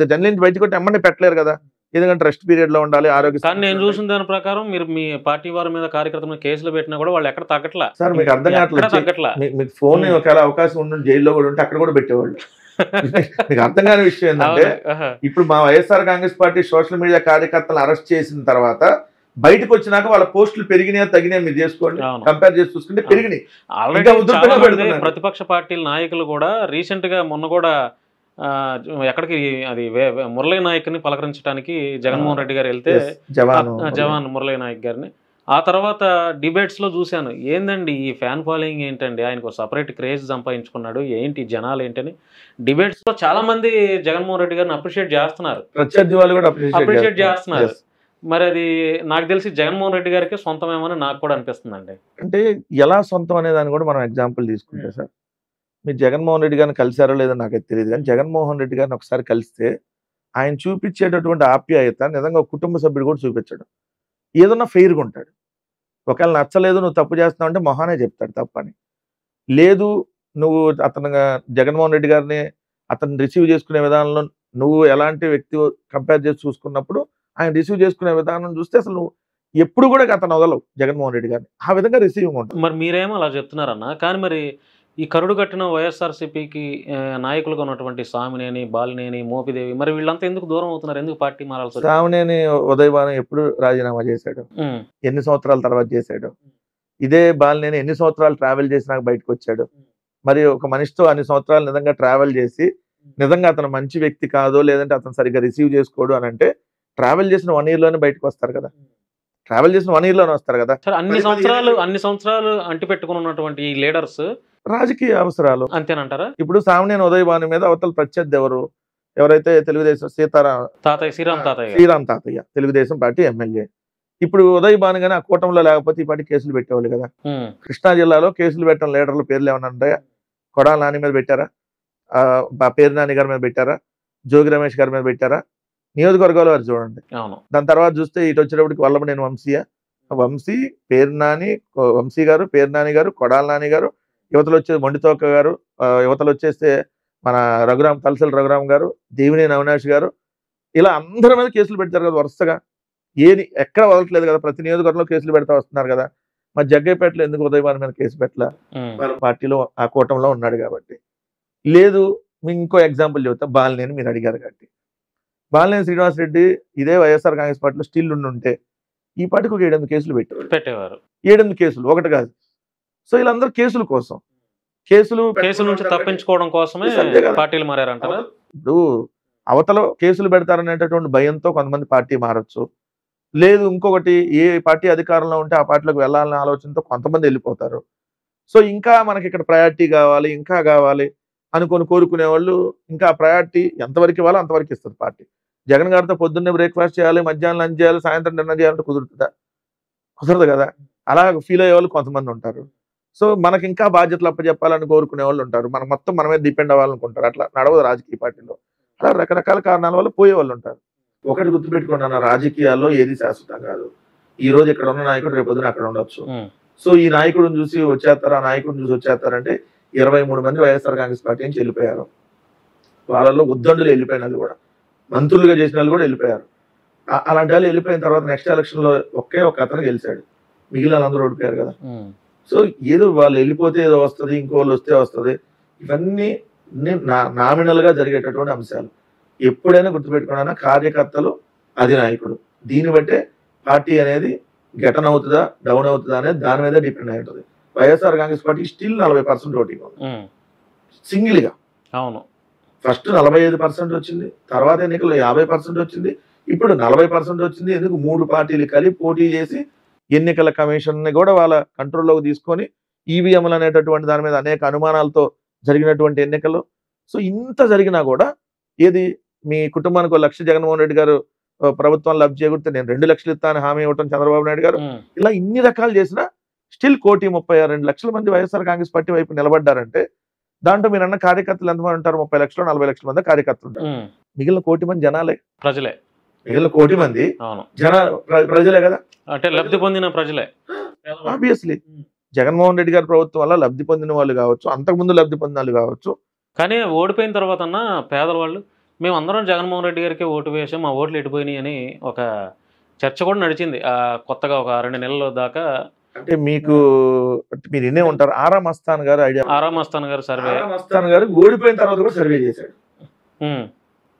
జైలు నుంచి బయటకు వచ్చి ఎమ్మని పెట్టలేరు కదా, ఎందుకంటే రెస్ట్ పీరియడ్ లో ఉండాలి, ఆరోగ్య. కానీ నేను చూసిన దాని ప్రకారం మీరు మీ పార్టీ వారి మీద కార్యకర్తల మీద కేసులు పెట్టినా కూడా వాళ్ళు ఎక్కడ తగ్గట్లా సార్. మీకు అర్థం కావట్లేదు. మీకు ఫోన్ ఒకవేళ అవకాశం ఉండి జైల్లో కూడా ఉంటే అక్కడ కూడా పెట్టేవాళ్ళు. మీకు అర్థం కాని విషయం ఏంటంటే, ఇప్పుడు మా YSR Congress party social media కార్యకర్తలను అరెస్ట్ చేసిన తర్వాత బయటకు వచ్చినాక వాళ్ళ పోస్టులు పెరిగినాయా తగినాయా మీరు చేసుకోండి, కంపేర్ చేసి చూసుకుంటే పెరిగినాయి. ప్రతిపక్ష పార్టీల నాయకులు కూడా రీసెంట్ గా మొన్న కూడా ఎక్కడికి అది మురళీ నాయక్ని పలకరించడానికి జగన్మోహన్ రెడ్డి గారు వెళ్తే, జవాన్ మురళీ నాయక్ గారిని, ఆ తర్వాత డిబేట్స్ లో చూశాను, ఏందండి ఈ ఫ్యాన్ ఫాలోయింగ్ ఏంటండి, ఆయనకు సపరేట్ క్రేజ్ సంపాదించుకున్నాడు ఏంటి జనాలు ఏంటని డిబేట్స్ లో చాలా మంది జగన్మోహన్ రెడ్డి గారిని అప్రిషియేట్ చేస్తున్నారు, అప్రిషియేట్ చేస్తున్నారు. మరి అది నాకు తెలిసి జగన్మోహన్ రెడ్డి గారికి సొంతమేమని నాకు కూడా అనిపిస్తుందండి. అంటే ఎలా సొంతం అనే దాన్ని కూడా మనం ఎగ్జాంపుల్ తీసుకుంటే సార్, మీరు జగన్మోహన్ రెడ్డి గారిని కలిసారో లేదో నాకైతే తెలియదు, కానీ జగన్మోహన్ రెడ్డి గారిని ఒకసారి కలిస్తే ఆయన చూపించేటటువంటి ఆప్యాయత నిజంగా ఒక కుటుంబ సభ్యుడు కూడా చూపించాడు. ఏదన్నా ఫెయిర్గా ఉంటాడు. ఒకవేళ నచ్చలేదు, నువ్వు తప్పు చేస్తున్నావు అంటే మొహానే చెప్తాడు తప్పని. లేదు నువ్వు అతను జగన్మోహన్ రెడ్డి గారిని అతను రిసీవ్ చేసుకునే విధానంలో నువ్వు ఎలాంటి వ్యక్తి కంపేర్ చేసి చూసుకున్నప్పుడు ఆయన రిసీవ్ చేసుకునే విధానం చూస్తే అసలు నువ్వు ఎప్పుడు కూడా అతను వదలవు జగన్మోహన్ రెడ్డి గారిని. ఆ విధంగా రిసీవింగ్ ఉంటుంది. మరి మీరేమో అలా చెప్తున్నారన్న, కానీ మరి ఈ కరుడు కట్టిన వైఎస్ఆర్సీపీకి నాయకులుగా ఉన్నటువంటి సామినేని, బాలినేని, మోపిదేవి మరి వీళ్ళంతా ఎందుకు దూరం అవుతున్నారు? ఎందుకు పార్టీ మారాల్సి వచ్చింది? సామినేని ఉదయభాను ఎప్పుడు రాజీనామా చేశాడు? ఎన్ని సంవత్సరాల తర్వాత చేశాడు? ఇదే బాలినేని ఎన్ని సంవత్సరాలు ట్రావెల్ చేసి నాకు బయటకు వచ్చాడు? మరి ఒక మనిషితో అన్ని సంవత్సరాలు నిజంగా ట్రావెల్ చేసి నిజంగా అతను మంచి వ్యక్తి కాదో, లేదంటే అతను సరిగ్గా రిసీవ్ చేసుకోడు అని అంటే ట్రావెల్ చేసిన 1 year లోనే బయటకు వస్తారు కదా. ట్రావెల్ చేసిన 1 year లోనే వస్తారు కదా. అన్ని సంవత్సరాలు అంటి పెట్టుకుని ఉన్నటువంటి ఈ లీడర్స్ రాజకీయ అవసరాలు అంతేనంటారా? ఇప్పుడు సామినేని ఉదయభాను మీద అవతల ప్రత్యర్థి ఎవరైతే తెలుగుదేశం శ్రీరామ్ తాతయ్య తెలుగుదేశం పార్టీ ఎమ్మెల్యే. ఇప్పుడు ఉదయభాను గానీ ఆ కూటమిలో లేకపోతే ఈ పార్టీ కేసులు పెట్టేవాళ్ళు కదా. కృష్ణా జిల్లాలో కేసులు పెట్టిన లీడర్ల పేర్లు ఏమన్నా ఉంటాయా? కొడాల నాని మీద పెట్టారా? పేరు నాని గారి మీద పెట్టారా? జోగి రమేష్ గారి మీద పెట్టారా? నియోజకవర్గాలు వారు చూడండి. దాని తర్వాత చూస్తే ఇటు వచ్చేటప్పటికి వల్లభనేని వంశీ, పేరు నాని, వంశీ గారు, పేరు నాని గారు, కొడాల నాని గారు, యువతలు వచ్చేసి మొండితోక గారు, యువతలు వచ్చేస్తే మన తలసల రఘురామ్ గారు, దేవినేని అవినాష్ గారు, ఇలా అందరి మీద కేసులు పెడతారు కదా వరుసగా. ఎక్కడ వదలట్లేదు కదా, ప్రతి నియోజకవర్గంలో కేసులు పెడతా వస్తున్నారు కదా. మరి జగ్గైపేటలో ఎందుకు ఉదయభాను మీద కేసు పెట్టలా? వాళ్ళ పార్టీలో ఆ కూటమిలో ఉన్నాడు కాబట్టి. లేదు, మీకు ఇంకో ఎగ్జాంపుల్ చెబుతా. బాలినేని మీరు అడిగారు కాబట్టి, బాలినేని శ్రీనివాసరెడ్డి ఇదే వైఎస్ఆర్ కాంగ్రెస్ పార్టీలో స్టిల్ ఉంటే ఈ పార్టీకి ఒక 7-8 కేసులు పెట్టేవారు. 7-8 కేసులు, ఒకటి కాదు. సో వీళ్ళందరూ కేసుల కోసం, కేసుల నుంచి తప్పించుకోవడం కోసమే పార్టీలు మారారంటారా? ఇప్పుడు అవతల కేసులు పెడతారనేటటువంటి భయంతో కొంతమంది పార్టీ మారచ్చు. లేదు, ఇంకొకటి ఏ పార్టీ అధికారంలో ఉంటే ఆ పార్టీలోకి వెళ్ళాలనే ఆలోచనతో కొంతమంది వెళ్ళిపోతారు. సో ఇంకా మనకి ఇక్కడ ప్రయారిటీ కావాలి, ఇంకా కావాలి అనుకొని కోరుకునే వాళ్ళు ఇంకా ప్రయారిటీ ఎంతవరకు ఇవ్వాలో అంతవరకు ఇస్తుంది పార్టీ. జగన్ గారితో పొద్దున్నే బ్రేక్ఫాస్ట్ చేయాలి, మధ్యాహ్నం లంచ్ చేయాలి, సాయంత్రం డిన్నర్ చేయాలంటే కుదురుతుందా? కుదరదు కదా. అలా ఫీల్ అయ్యే వాళ్ళు కొంతమంది ఉంటారు. సో మనకి ఇంకా బాధ్యతలు అప్పచెప్పాలని కోరుకునే వాళ్ళు ఉంటారు. మనం మొత్తం మనమే డిపెండ్ అవ్వాలనుకుంటారు. అట్లా నడవదు రాజకీయ పార్టీలో. అలా రకరకాల కారణాల వల్ల పోయే వాళ్ళు ఉంటారు. ఒకటి గుర్తుపెట్టుకున్నాను, రాజకీయాల్లో ఏది శాశ్వతం కాదు. ఈ రోజు ఇక్కడ ఉన్న నాయకుడు రేపు పొద్దున అక్కడ ఉండొచ్చు. సో ఈ నాయకుడిని చూసి వచ్చేస్తారు, ఆ నాయకుడిని చూసి వచ్చేస్తారంటే 23 మంది వైఎస్ఆర్ కాంగ్రెస్ పార్టీ నుంచి వెళ్ళిపోయారు. వాళ్ళలో ఉద్దండులు వెళ్ళిపోయిన వాళ్ళు కూడా, మంత్రులుగా చేసిన వాళ్ళు కూడా వెళ్ళిపోయారు. అలాంటి వాళ్ళు వెళ్ళిపోయిన తర్వాత నెక్స్ట్ ఎలక్షన్ లో ఒకే ఒక అతను గెలిచాడు, మిగిలిన అందరూ ఓడిపోయారు కదా. సో ఏదో వాళ్ళు వెళ్ళిపోతే ఏదో వస్తుంది, ఇంకోళ్ళు వస్తే వస్తుంది. ఇవన్నీ నామినల్ గా జరిగేటటువంటి అంశాలు. ఎప్పుడైనా గుర్తుపెట్టుకున్నా కార్యకర్తలు అధినాయకుడు, దీన్ని బట్టే పార్టీ అనేది గెటన్ అవుతుందా డౌన్ అవుతుందా అనేది దాని మీద డిపెండ్ అయి ఉంటుంది. YSR Congress party still 40% voting ఉంది సింగిల్ గా. అవును, ఫస్ట్ 45% వచ్చింది, తర్వాత ఎన్నికల్లో 50% వచ్చింది, ఇప్పుడు 40% వచ్చింది. ఎందుకు? 3 పార్టీలు కలిపి పోటీ చేసి ఎన్నికల కమిషన్ ని కూడా వాళ్ళ కంట్రోల్లోకి తీసుకొని ఈవీఎంలు అనేటటువంటి దాని మీద అనేక అనుమానాలతో జరిగినటువంటి ఎన్నికలు. సో ఇంత జరిగినా కూడా ఏది మీ కుటుంబానికి 1 లక్ష జగన్మోహన్ రెడ్డి గారు ప్రభుత్వం లబ్ధి చేకూరితే నేను 2 లక్షలు ఇస్తాను హామీ ఇవ్వటం చంద్రబాబు నాయుడు గారు, ఇలా ఇన్ని రకాలు చేసినా స్టిల్ 1,32,00,000 మంది వైఎస్ఆర్ కాంగ్రెస్ పార్టీ వైపు నిలబడ్డారంటే దాంట్లో మీరు అన్న కార్యకర్తలు ఎంతమంది ఉంటారు? 30 లక్షలు 40 లక్షల మంది కార్యకర్తలు ఉంటారు. మిగిలిన 1,000,000 మంది జనాలే, ప్రజలే. మిగిలిన 1,000,000 మంది ప్రజలే కదా, అంటే లబ్ధి పొందిన ప్రజలే. ఆబ్వియస్లీ జగన్మోహన్ రెడ్డి గారి ప్రభుత్వం వల్ల లబ్ధి పొందిన వాళ్ళు కావచ్చు, అంతకుముందు లబ్ధి పొందిన వాళ్ళు కావచ్చు. కానీ ఓడిపోయిన తర్వాత అన్న పేదవాళ్ళు మేము అందరం జగన్మోహన్ రెడ్డి గారికి ఓటు వేసాం, మా ఓట్లు ఎడిపోయినాయి అని ఒక చర్చ కూడా నడిచింది కొత్తగా ఒక 2 నెలల దాకా. అంటే మీరు వినే ఉంటారు, ఆరామ్ అస్థాన్ గారు ఐడియా, ఆరామ్ అస్థాన్ గారు సర్వే, అస్థాన్ గారు ఓడిపోయిన తర్వాత కూడా సర్వే చేశాడు.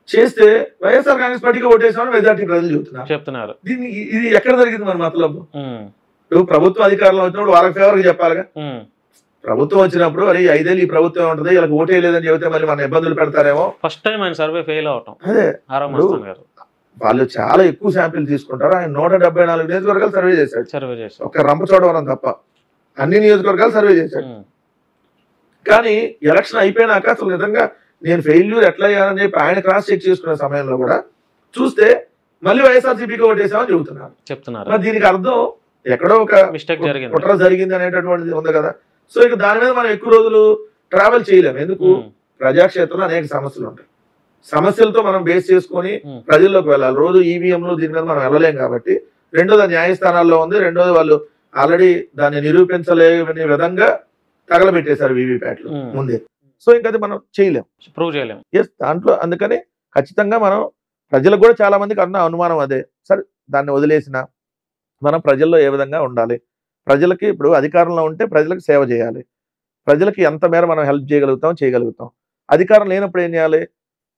చేస్తే వైఎస్ఆర్ కాంగ్రెస్ పార్టీకి ఓటేసామని మెజార్టీ ప్రజలు చెప్తున్నారు. దీన్ని ఇది ఎక్కడ జరిగింది మరి మతలబు? ప్రభుత్వం అధికారంలో వచ్చినప్పుడు వాళ్ళకి ఫేవర్ గా చెప్పాలిగా. ప్రభుత్వం వచ్చినప్పుడు అరే 5 ఏళ్ళు ఈ ప్రభుత్వం ఉంటుంది, ఇలా ఓటే లేదని చెబితే మళ్ళీ మన ఇబ్బందులు పెడతారేమో. ఫస్ట్ టైం ఆయన సర్వే ఫెయిల్ అవటం. అదే ఆరామ్ అస్థాన్ గారు వాళ్ళు చాలా ఎక్కువ శాంపిల్ తీసుకుంటారు. ఆయన 174 నియోజకవర్గాలు సర్వే చేశాడు, ఒక రంపచోడవరం తప్ప అన్ని నియోజకవర్గాలు సర్వే చేశాడు. కానీ ఎలక్షన్ అయిపోయినాక అసలు నిజంగా నేను ఫెయిల్యూర్ ఎట్లా అయ్యానని చెప్పి ఆయన క్రాస్ చెక్ చేసుకునే సమయంలో కూడా చూస్తే మళ్ళీ వైఎస్ఆర్సీపీకి ఓటేసామని చెబుతున్నారు. మరి దీనికి అర్థం ఎక్కడో ఒక మిస్టేక్ కుట్ర జరిగింది అనేటటువంటిది ఉంది కదా. సో ఇక దాని మీద మనం ఎక్కువ రోజులు ట్రావెల్ చేయలేము. ఎందుకు? ప్రజాక్షేత్రంలో అనేక సమస్యలు ఉంటాయి. సమస్యలతో మనం బేస్ చేసుకొని ప్రజల్లోకి వెళ్ళాలి. రోజు ఈవీఎంలు దీని మీద మనం వెళ్ళలేం కాబట్టి, రెండోది న్యాయస్థానాల్లో ఉంది, రెండోది వాళ్ళు ఆల్రెడీ దాన్ని నిరూపించలేని విధంగా తగలబెట్టేశారు వీవీప్యాట్లు ముందే. సో ఇంకా అది మనం ప్రూవ్ చేయలేం. ఎస్, దాంట్లో అందుకని ఖచ్చితంగా మనం ప్రజలకు కూడా చాలా మందికి అన్న అనుమానం అదే. సరే దాన్ని వదిలేసిన మనం ప్రజల్లో ఏ విధంగా ఉండాలి, ప్రజలకి ఇప్పుడు అధికారంలో ఉంటే ప్రజలకు సేవ చేయాలి, ప్రజలకి ఎంత మేర మనం హెల్ప్ చేయగలుగుతాం. అధికారం లేనప్పుడు ఏం చేయాలి,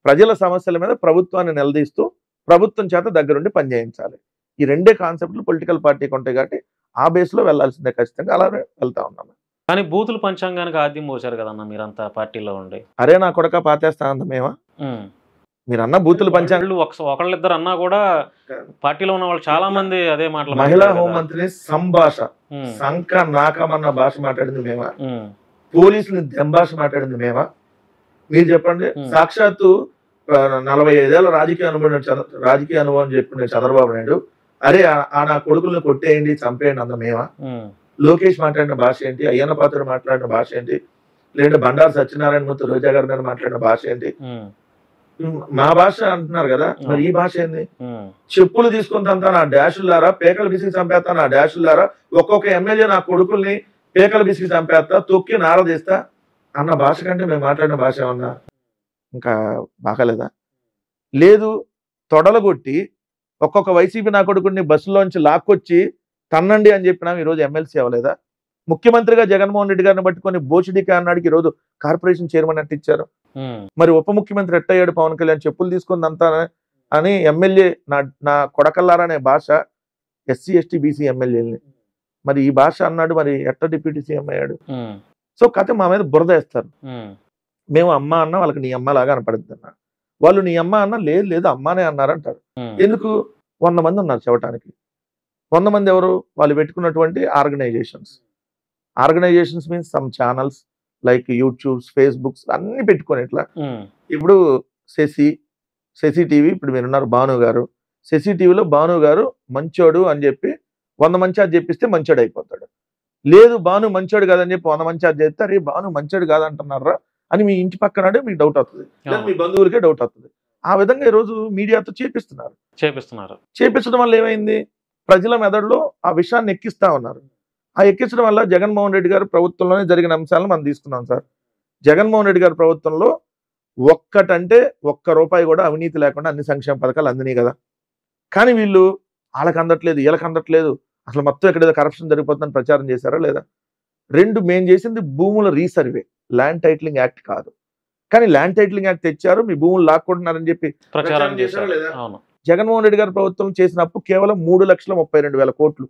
ప్రజల సమస్యల మీద ప్రభుత్వాన్ని నిలదీస్తూ ప్రభుత్వం చేత దగ్గరుండి పనిచేయించాలి. ఈ రెండే కాన్సెప్ట్లు పొలిటికల్ పార్టీకి ఉంటాయి కాబట్టి ఆ బేస్లో వెళ్లాల్సిందే, ఖచ్చితంగా అలానే వెళ్తా ఉన్నాం. కానీ బూతులు పంచాంగానికి ఆద్యం పోసారు కదన్న మీరంతా పార్టీలో ఉండి. అరే నా కొడక పాతేస్తా అంద మేమా, మీరు అన్న బూతులు పంచాంగం ఒకళ్ళిద్దరు అన్నా కూడా పార్టీలో ఉన్న వాళ్ళు చాలా మంది అదే మాటలు. మహిళా హోంమంత్రిని సంభాష సంక నాకమన్న భాష మాట్లాడింది మేమా, పోలీసుని దెంభాష మాట్లాడింది మేమా? మీరు చెప్పండి. సాక్షాత్తు 45 ఏళ్ల రాజకీయ అనుభవం చెప్పిన చంద్రబాబు నాయుడు అరే ఆ నా కొడుకులను కొట్టేయండి చంపేయండి అంద మేమా? లోకేష్ మాట్లాడిన భాష ఏంటి, అయ్యన్న పాత్రుడు మాట్లాడిన భాష ఏంటి, లేదంటే బండారు సత్యనారాయణ మూర్తి రోజా గారి మీద మాట్లాడిన భాష ఏంటి? మా భాష అంటున్నారు కదా, మరి ఈ భాష ఏంది? చెప్పులు తీసుకుంటా నా డాషుల్లారా, పేకలు బిసికి చంపేస్తా నా డాషుల్లారా, ఒక్కొక్క ఎమ్మెల్యే నా కొడుకుల్ని పేకలు బిసికి చంపేస్తా, తొక్కి నారదీస్తా అన్న భాష కంటే మేము మాట్లాడిన భాష ఏమన్నా ఇంకా బాగాలేదా? లేదు, తొడలగొట్టి ఒక్కొక్క వైసీపీ నా కొడుకుని బస్సులోంచి లాక్కొచ్చి తన్నండి అని చెప్పినా ఈరోజు ఎమ్మెల్సీ అవ్వలేదా? ముఖ్యమంత్రిగా జగన్మోహన్ రెడ్డి గారిని పట్టుకొని బోచిడికి అన్నాడికి ఈరోజు కార్పొరేషన్ చైర్మన్ అంటే ఇచ్చారు. మరి ఉప ముఖ్యమంత్రి ఎట్టయ్యాడు పవన్ కళ్యాణ్, చెప్పులు తీసుకుందంతా అని ఎమ్మెల్యే నా కొడకల్లారా అనే భాష ఎస్సీ ఎస్టీ బీసీ ఎమ్మెల్యేని, మరి ఈ భాష అన్నాడు, మరి ఎట్ట డిప్యూటీ సీఎం అయ్యాడు? సో కథ మా మీద బురద వేస్తారు. మేము అమ్మ అన్న వాళ్ళకి నీ అమ్మ లాగా అనపడుద్ది అన్న, వాళ్ళు నీ అమ్మ అన్న లేదు అమ్మానే అన్నారంటారు. ఎందుకు? 100 మంది ఉన్నారు చెప్పడానికి. 100 మంది ఎవరు? వాళ్ళు పెట్టుకున్నటువంటి organisations means some channels like YouTubes, Facebooks అన్ని పెట్టుకొని ఇట్లా. ఇప్పుడు శశి టీవీ, ఇప్పుడు మీరున్నారు భాను గారు, శశి టీవీలో భాను గారు మంచోడు అని చెప్పి 100 మంచి అది చెప్పిస్తే మంచోడు అయిపోతాడు. లేదు భాను మంచోడు కాదని చెప్పి 100 మంచి అది చెప్తే అరే భాను మంచోడు కాదంటున్నారా అని మీ ఇంటి పక్కన మీకు డౌట్ అవుతుంది, మీ బంధువులకే డౌట్ అవుతుంది. ఆ విధంగా ఈరోజు మీడియాతో చేపిస్తడం వల్ల ఏమైంది? ప్రజల మెదడులో ఆ విషయాన్ని ఎక్కిస్తా ఉన్నారు. ఆ ఎక్కించడం వల్ల జగన్మోహన్ రెడ్డి గారి ప్రభుత్వంలోనే జరిగిన అంశాలను మనం తీసుకున్నాం సార్. జగన్మోహన్ రెడ్డి గారి ప్రభుత్వంలో ఒక్క రూపాయి కూడా అవినీతి లేకుండా అన్ని సంక్షేమ పథకాలు అందినాయి కదా. కానీ వీళ్ళు వాళ్ళకి అందట్లేదు, వీళ్ళకి అందట్లేదు, అసలు మొత్తం ఎక్కడేదో కరప్షన్ జరిగిపోతుందని ప్రచారం చేశారా లేదా? 2 మేము చేసింది భూముల రీసర్వే, ల్యాండ్ టైటిలింగ్ యాక్ట్ కాదు. కానీ ల్యాండ్ టైటిలింగ్ యాక్ట్ తెచ్చారు, మీ భూములు లాక్కుంటున్నారని చెప్పి ప్రచారం చేశారా లేదా? జగన్మోహన్ రెడ్డి గారి ప్రభుత్వం చేసిన అప్పు కేవలం 3,32,000 కోట్లు.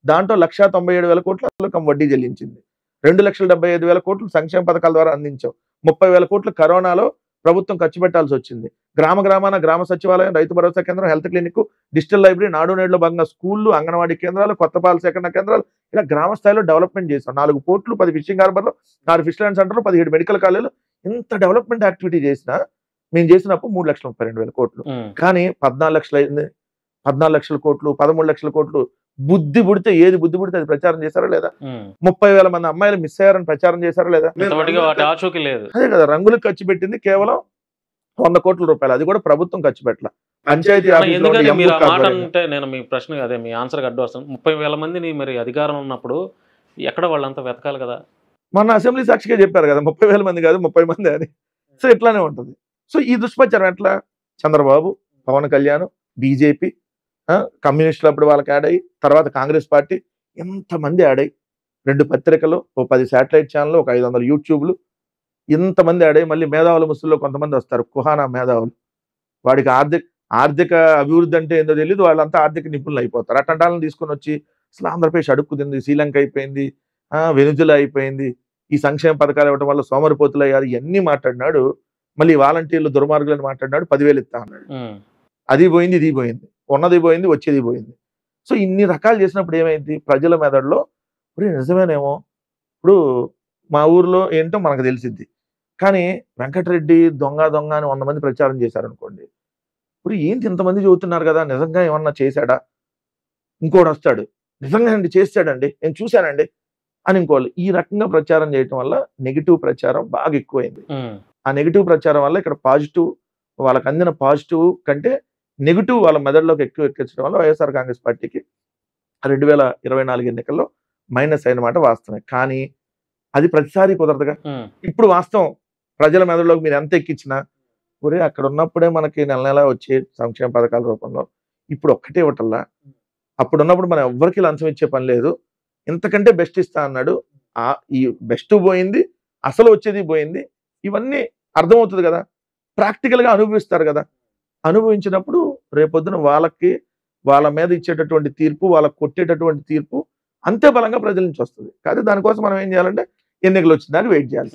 దాంట్లో 1,97,000 కోట్లు అసలు వడ్డీ చెల్లించింది. 2,75,000 కోట్లు సంక్షేమ పథకాల ద్వారా అందించాం. 30,000 కోట్లు కరోనాలో ప్రభుత్వం ఖర్చు పెట్టాల్సి వచ్చింది. గ్రామాన గ్రామ సచివాలయం, రైతు భరోసా కేంద్రం, హెల్త్ క్లినిక్, డిజిటల్ లైబ్రరీ, నాడు నేడులో భాగంగా స్కూళ్లు, అంగన్వాడీ కేంద్రాలు, కొత్త పాల సేకరణ కేంద్రాలు, ఇలా గ్రామ స్థాయిలో డెవలప్మెంట్ చేశాం. 4 పోర్టులు, 10 ఫిషింగ్ హార్బర్లు, 4 ఫిష్ ల్యాండ్ సెంటర్లు, 17 మెడికల్ కాలేజీలు, ఇంత డెవలప్మెంట్ యాక్టివిటీ చేసినా మేము చేసినప్పుడు 3,32,000 కోట్లు. కానీ 14 లక్షలు అయింది, 14 లక్షల కోట్లు, 13 లక్షల కోట్లు బుద్ధి పుడితే ఏది బుద్ధి పుడితే అది ప్రచారం చేశారా లేదా? 30,000 మంది అమ్మాయిలు మిస్ అయ్యారని ప్రచారం చేశారా లేదా? అదే కదా, రంగులకు ఖర్చు పెట్టింది కేవలం 100 కోట్ల రూపాయలు, అది కూడా ప్రభుత్వం ఖర్చు పెట్టాల. పంచాయతీ అంటే నేను మీ ప్రశ్న అదే మీ ఆన్సర్ అడ్డు వస్తాను. 30,000 మందిని మరి అధికారం ఉన్నప్పుడు ఎక్కడ వాళ్ళంతా వెతకాలి కదా. మొన్న అసెంబ్లీ సాక్షిగా చెప్పారు కదా 30,000 మంది కాదు 30 మంది అని. సో ఇట్లానే ఉంటుంది. సో ఈ దుష్ప్రచారం ఎట్లా? చంద్రబాబు, పవన్ కళ్యాణ్, బీజేపీ, కమ్యూనిస్టులు అప్పుడు వాళ్ళకి యాడ్ అయ్యి, తర్వాత కాంగ్రెస్ పార్టీ, ఎంతమంది యాడ్ అయ్యి, 2 పత్రికలు, 10 శాటిలైట్ ఛానల్, ఒక 500 యూట్యూబ్లు, ఇంతమంది యాడ్ అయ్యి, మళ్ళీ మేధావుల ముసుల్లో కొంతమంది వస్తారు, కుహానా మేధావులు. వాడికి ఆర్థిక అభివృద్ధి అంటే ఏందో తెలియదు, వాళ్ళంతా ఆర్థిక నిపుణులు అయిపోతారు. అట్లాంటి వాళ్ళని తీసుకొని వచ్చి అసలు ఆంధ్రప్రదేశ్ అడుక్కుతుంది, శ్రీలంక అయిపోయింది, వెనుజులా అయిపోయింది, ఈ సంక్షేమ పథకాలు ఇవ్వడం వల్ల సోమరిపోతులు అయ్యారు, ఇవన్నీ మాట్లాడినాడు. మళ్ళీ వాలంటీర్లు దుర్మార్గులని మాట్లాడినాడు, 10,000 ఇస్తా అన్నాడు. అది పోయింది, ఇది పోయింది, ఉన్నది పోయింది, వచ్చేది పోయింది. సో ఇన్ని రకాలు చేసినప్పుడు ఏమైంది? ప్రజల మెదడులో ఇప్పుడు నిజమేనేమో, ఇప్పుడు మా ఊర్లో ఏంటో మనకు తెలిసిద్ది, కానీ వెంకటరెడ్డి దొంగ అని 100 మంది ప్రచారం చేశారనుకోండి, ఇప్పుడు ఏంటి ఇంతమంది చెబుతున్నారు కదా, నిజంగా ఏమన్నా చేశాడా? ఇంకోటి వస్తాడు, నిజంగా అండి చేస్తాడండి, నేను చూశానండి అని ఇంకోళ్ళు. ఈ రకంగా ప్రచారం చేయటం వల్ల నెగిటివ్ ప్రచారం బాగా ఎక్కువైంది. ఆ నెగిటివ్ ప్రచారం వల్ల ఇక్కడ పాజిటివ్, వాళ్ళకి అందిన పాజిటివ్ కంటే నెగిటివ్ వాళ్ళ మెదడులోకి ఎక్కించడం వల్ల వైఎస్ఆర్ కాంగ్రెస్ పార్టీకి 2024 ఎన్నికల్లో మైనస్ అయిన మాట వాస్తవమే. కానీ అది ప్రతిసారి కుదరదుగా. ఇప్పుడు వాస్తవం ప్రజల మెదడులోకి మీరు ఎంత ఎక్కించినా, ఒరే అక్కడ ఉన్నప్పుడే మనకి నెల వచ్చే సంక్షేమ పథకాల రూపంలో ఇప్పుడు ఒక్కటే ఇవ్వటల్లా, అప్పుడున్నప్పుడు మనం ఎవ్వరికి లంచం ఇచ్చే పని లేదు, ఇంతకంటే బెస్ట్ ఇస్తా అన్నాడు. ఈ బెస్ట్ పోయింది, అసలు వచ్చేది పోయింది. ఇవన్నీ అర్థమవుతుంది కదా, ప్రాక్టికల్గా అనుభవిస్తారు కదా. అనుభవించినప్పుడు రేపొద్దున వాళ్ళ మీద ఇచ్చేటటువంటి తీర్పు, వాళ్ళకి కొట్టేటటువంటి తీర్పు అంతే బలంగా ప్రజల నుంచి వస్తుంది. కానీ దానికోసం మనం ఏం చేయాలంటే ఎన్నికలు వచ్చిందని వెయిట్ చేయాలి.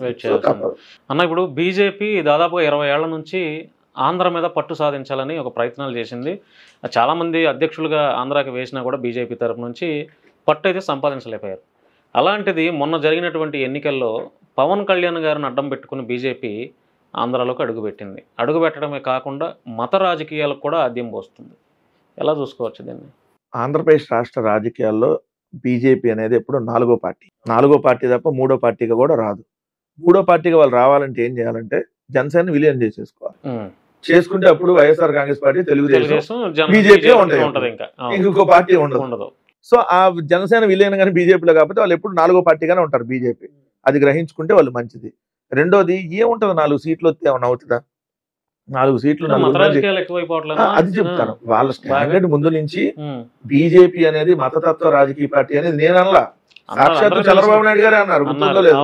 అన్న ఇప్పుడు బీజేపీ దాదాపుగా 20 ఏళ్ల నుంచి ఆంధ్ర మీద పట్టు సాధించాలని ఒక ప్రయత్నాలు చేసింది. చాలామంది అధ్యక్షులుగా ఆంధ్రాకి వేసినా కూడా బీజేపీ తరపు నుంచి పట్టు అయితే సంపాదించలేకపోయారు. అలాంటిది మొన్న జరిగినటువంటి ఎన్నికల్లో పవన్ కళ్యాణ్ గారిని అడ్డం పెట్టుకుని బీజేపీ ఆంధ్రాలోకి అడుగుపెట్టింది. అడుగుపెట్టడమే కాకుండా మత రాజకీయాలకు కూడా ఆద్యం పోస్తుంది. ఎలా చూసుకోవచ్చు దీన్ని? ఆంధ్రప్రదేశ్ రాష్ట్ర రాజకీయాల్లో బీజేపీ అనేది ఎప్పుడు 4వ పార్టీ తప్ప 3వ పార్టీగా కూడా రాదు. 3వ పార్టీగా వాళ్ళు రావాలంటే ఏం చేయాలంటే జనసేన విలీనం చేసేసుకోవాలి. చేసుకుంటే అప్పుడు వైఎస్ఆర్ కాంగ్రెస్ పార్టీ, తెలుగుదేశం, బీజేపీ ఉంటాయి, ఇంకొక పార్టీ ఉండదు. సో ఆ జనసేన విలీనం కానీ బీజేపీలో కాకపోతే వాళ్ళు ఎప్పుడు 4వ పార్టీగానే ఉంటారు బీజేపీ. అది గ్రహించుకుంటే వాళ్ళు మంచిది. రెండోది ఏముంటది, 4 సీట్లు వస్తే ఏమన్నా అవుతుందా? 4 సీట్లు అది చెప్తాను. వాళ్ళ స్టాండర్డ్ ముందు నుంచి బీజేపీ అనేది మతతత్వ రాజకీయ పార్టీ అనేది నేను అనలా, సాక్షాత్తు చంద్రబాబు నాయుడు గారే అన్నారు. గుర్తుందో లేదు,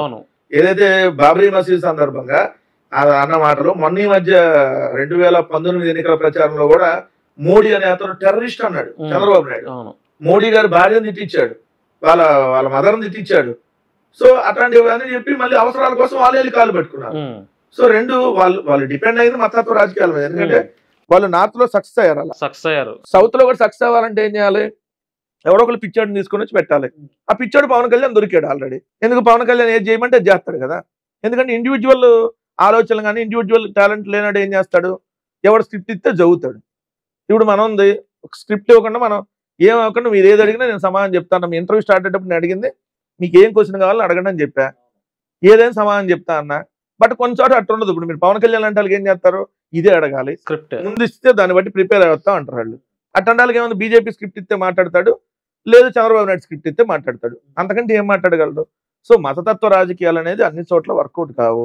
ఏదైతే బాబ్రీ మసీద్ సందర్భంగా అన్న మాటలు మొన్న ఈ మధ్య 2019 ఎన్నికల ప్రచారంలో కూడా మోడీ అనే అతను టెర్రరిస్ట్ అన్నాడు చంద్రబాబు నాయుడు. మోడీ గారు భార్యను తిట్టించాడు, వాళ్ళ మదర్ని తిట్టించాడు. సో అట్లాంటివన్నీ చెప్పి మళ్ళీ అవసరాల కోసం వాళ్ళు వెళ్ళి కాలు పెట్టుకున్నారు. సో వాళ్ళు డిపెండ్ అయింది మతత్వ రాజకీయాల మీద. ఎందుకంటే వాళ్ళు నార్త్ లో సక్సెస్ అయ్యారు, సౌత్ లో కూడా సక్సెస్ అవ్వాలంటే ఏం చేయాలి? ఎవరో ఒకరు పిచ్చాడు తీసుకుని వచ్చి పెట్టాలి. ఆ పిచ్చాడు పవన్ కళ్యాణ్ దొరికాడు ఆల్రెడీ. ఎందుకు పవన్ కళ్యాణ్ ఏది చేయమంటే అది చేస్తాడు కదా. ఎందుకంటే ఇండివిజువల్ ఆలోచనలు కానీ ఇండివిజువల్ టాలెంట్ లేనాడు ఏం చేస్తాడు? ఎవడు స్క్రిప్ట్ ఇస్తే చదువుతాడు. ఇప్పుడు మనం ఉంది ఒక స్క్రిప్ట్ ఇవ్వకుండా మనం ఏమవ్వకుండా మీరు ఏది అడిగినా నేను సమాధానం చెప్తాను. మీ ఇంటర్వ్యూ స్టార్ట్ అయ్యేటప్పుడు నేను అడిగింది మీకు ఏం క్వశ్చన్ కావాలని అడగండి అని చెప్పా, ఏదైనా సమాధానం చెప్తా అన్నా. బట్ కొంచెం చోట అట్లా ఉండదు. ఇప్పుడు మీరు పవన్ కళ్యాణ్ అంటే వాళ్ళకి ఏం చేస్తారు? ఇదే అడగాలి, స్క్రిప్ట్ ముందు ఇస్తే దాన్ని బట్టి ప్రిపేర్ అవుతాం అంటారు వాళ్ళు. అట్లాంటి ఏమన్నా బీజేపీ స్క్రిప్ట్ ఇస్తే మాట్లాడతాడు, లేదు చంద్రబాబు నాయుడు స్క్రిప్ట్ ఇస్తే మాట్లాడతాడు. అంతకంటే ఏం మాట్లాడగలడు? సో మతతత్వ రాజకీయాలు అనేది అన్ని చోట్ల వర్కౌట్ కావు.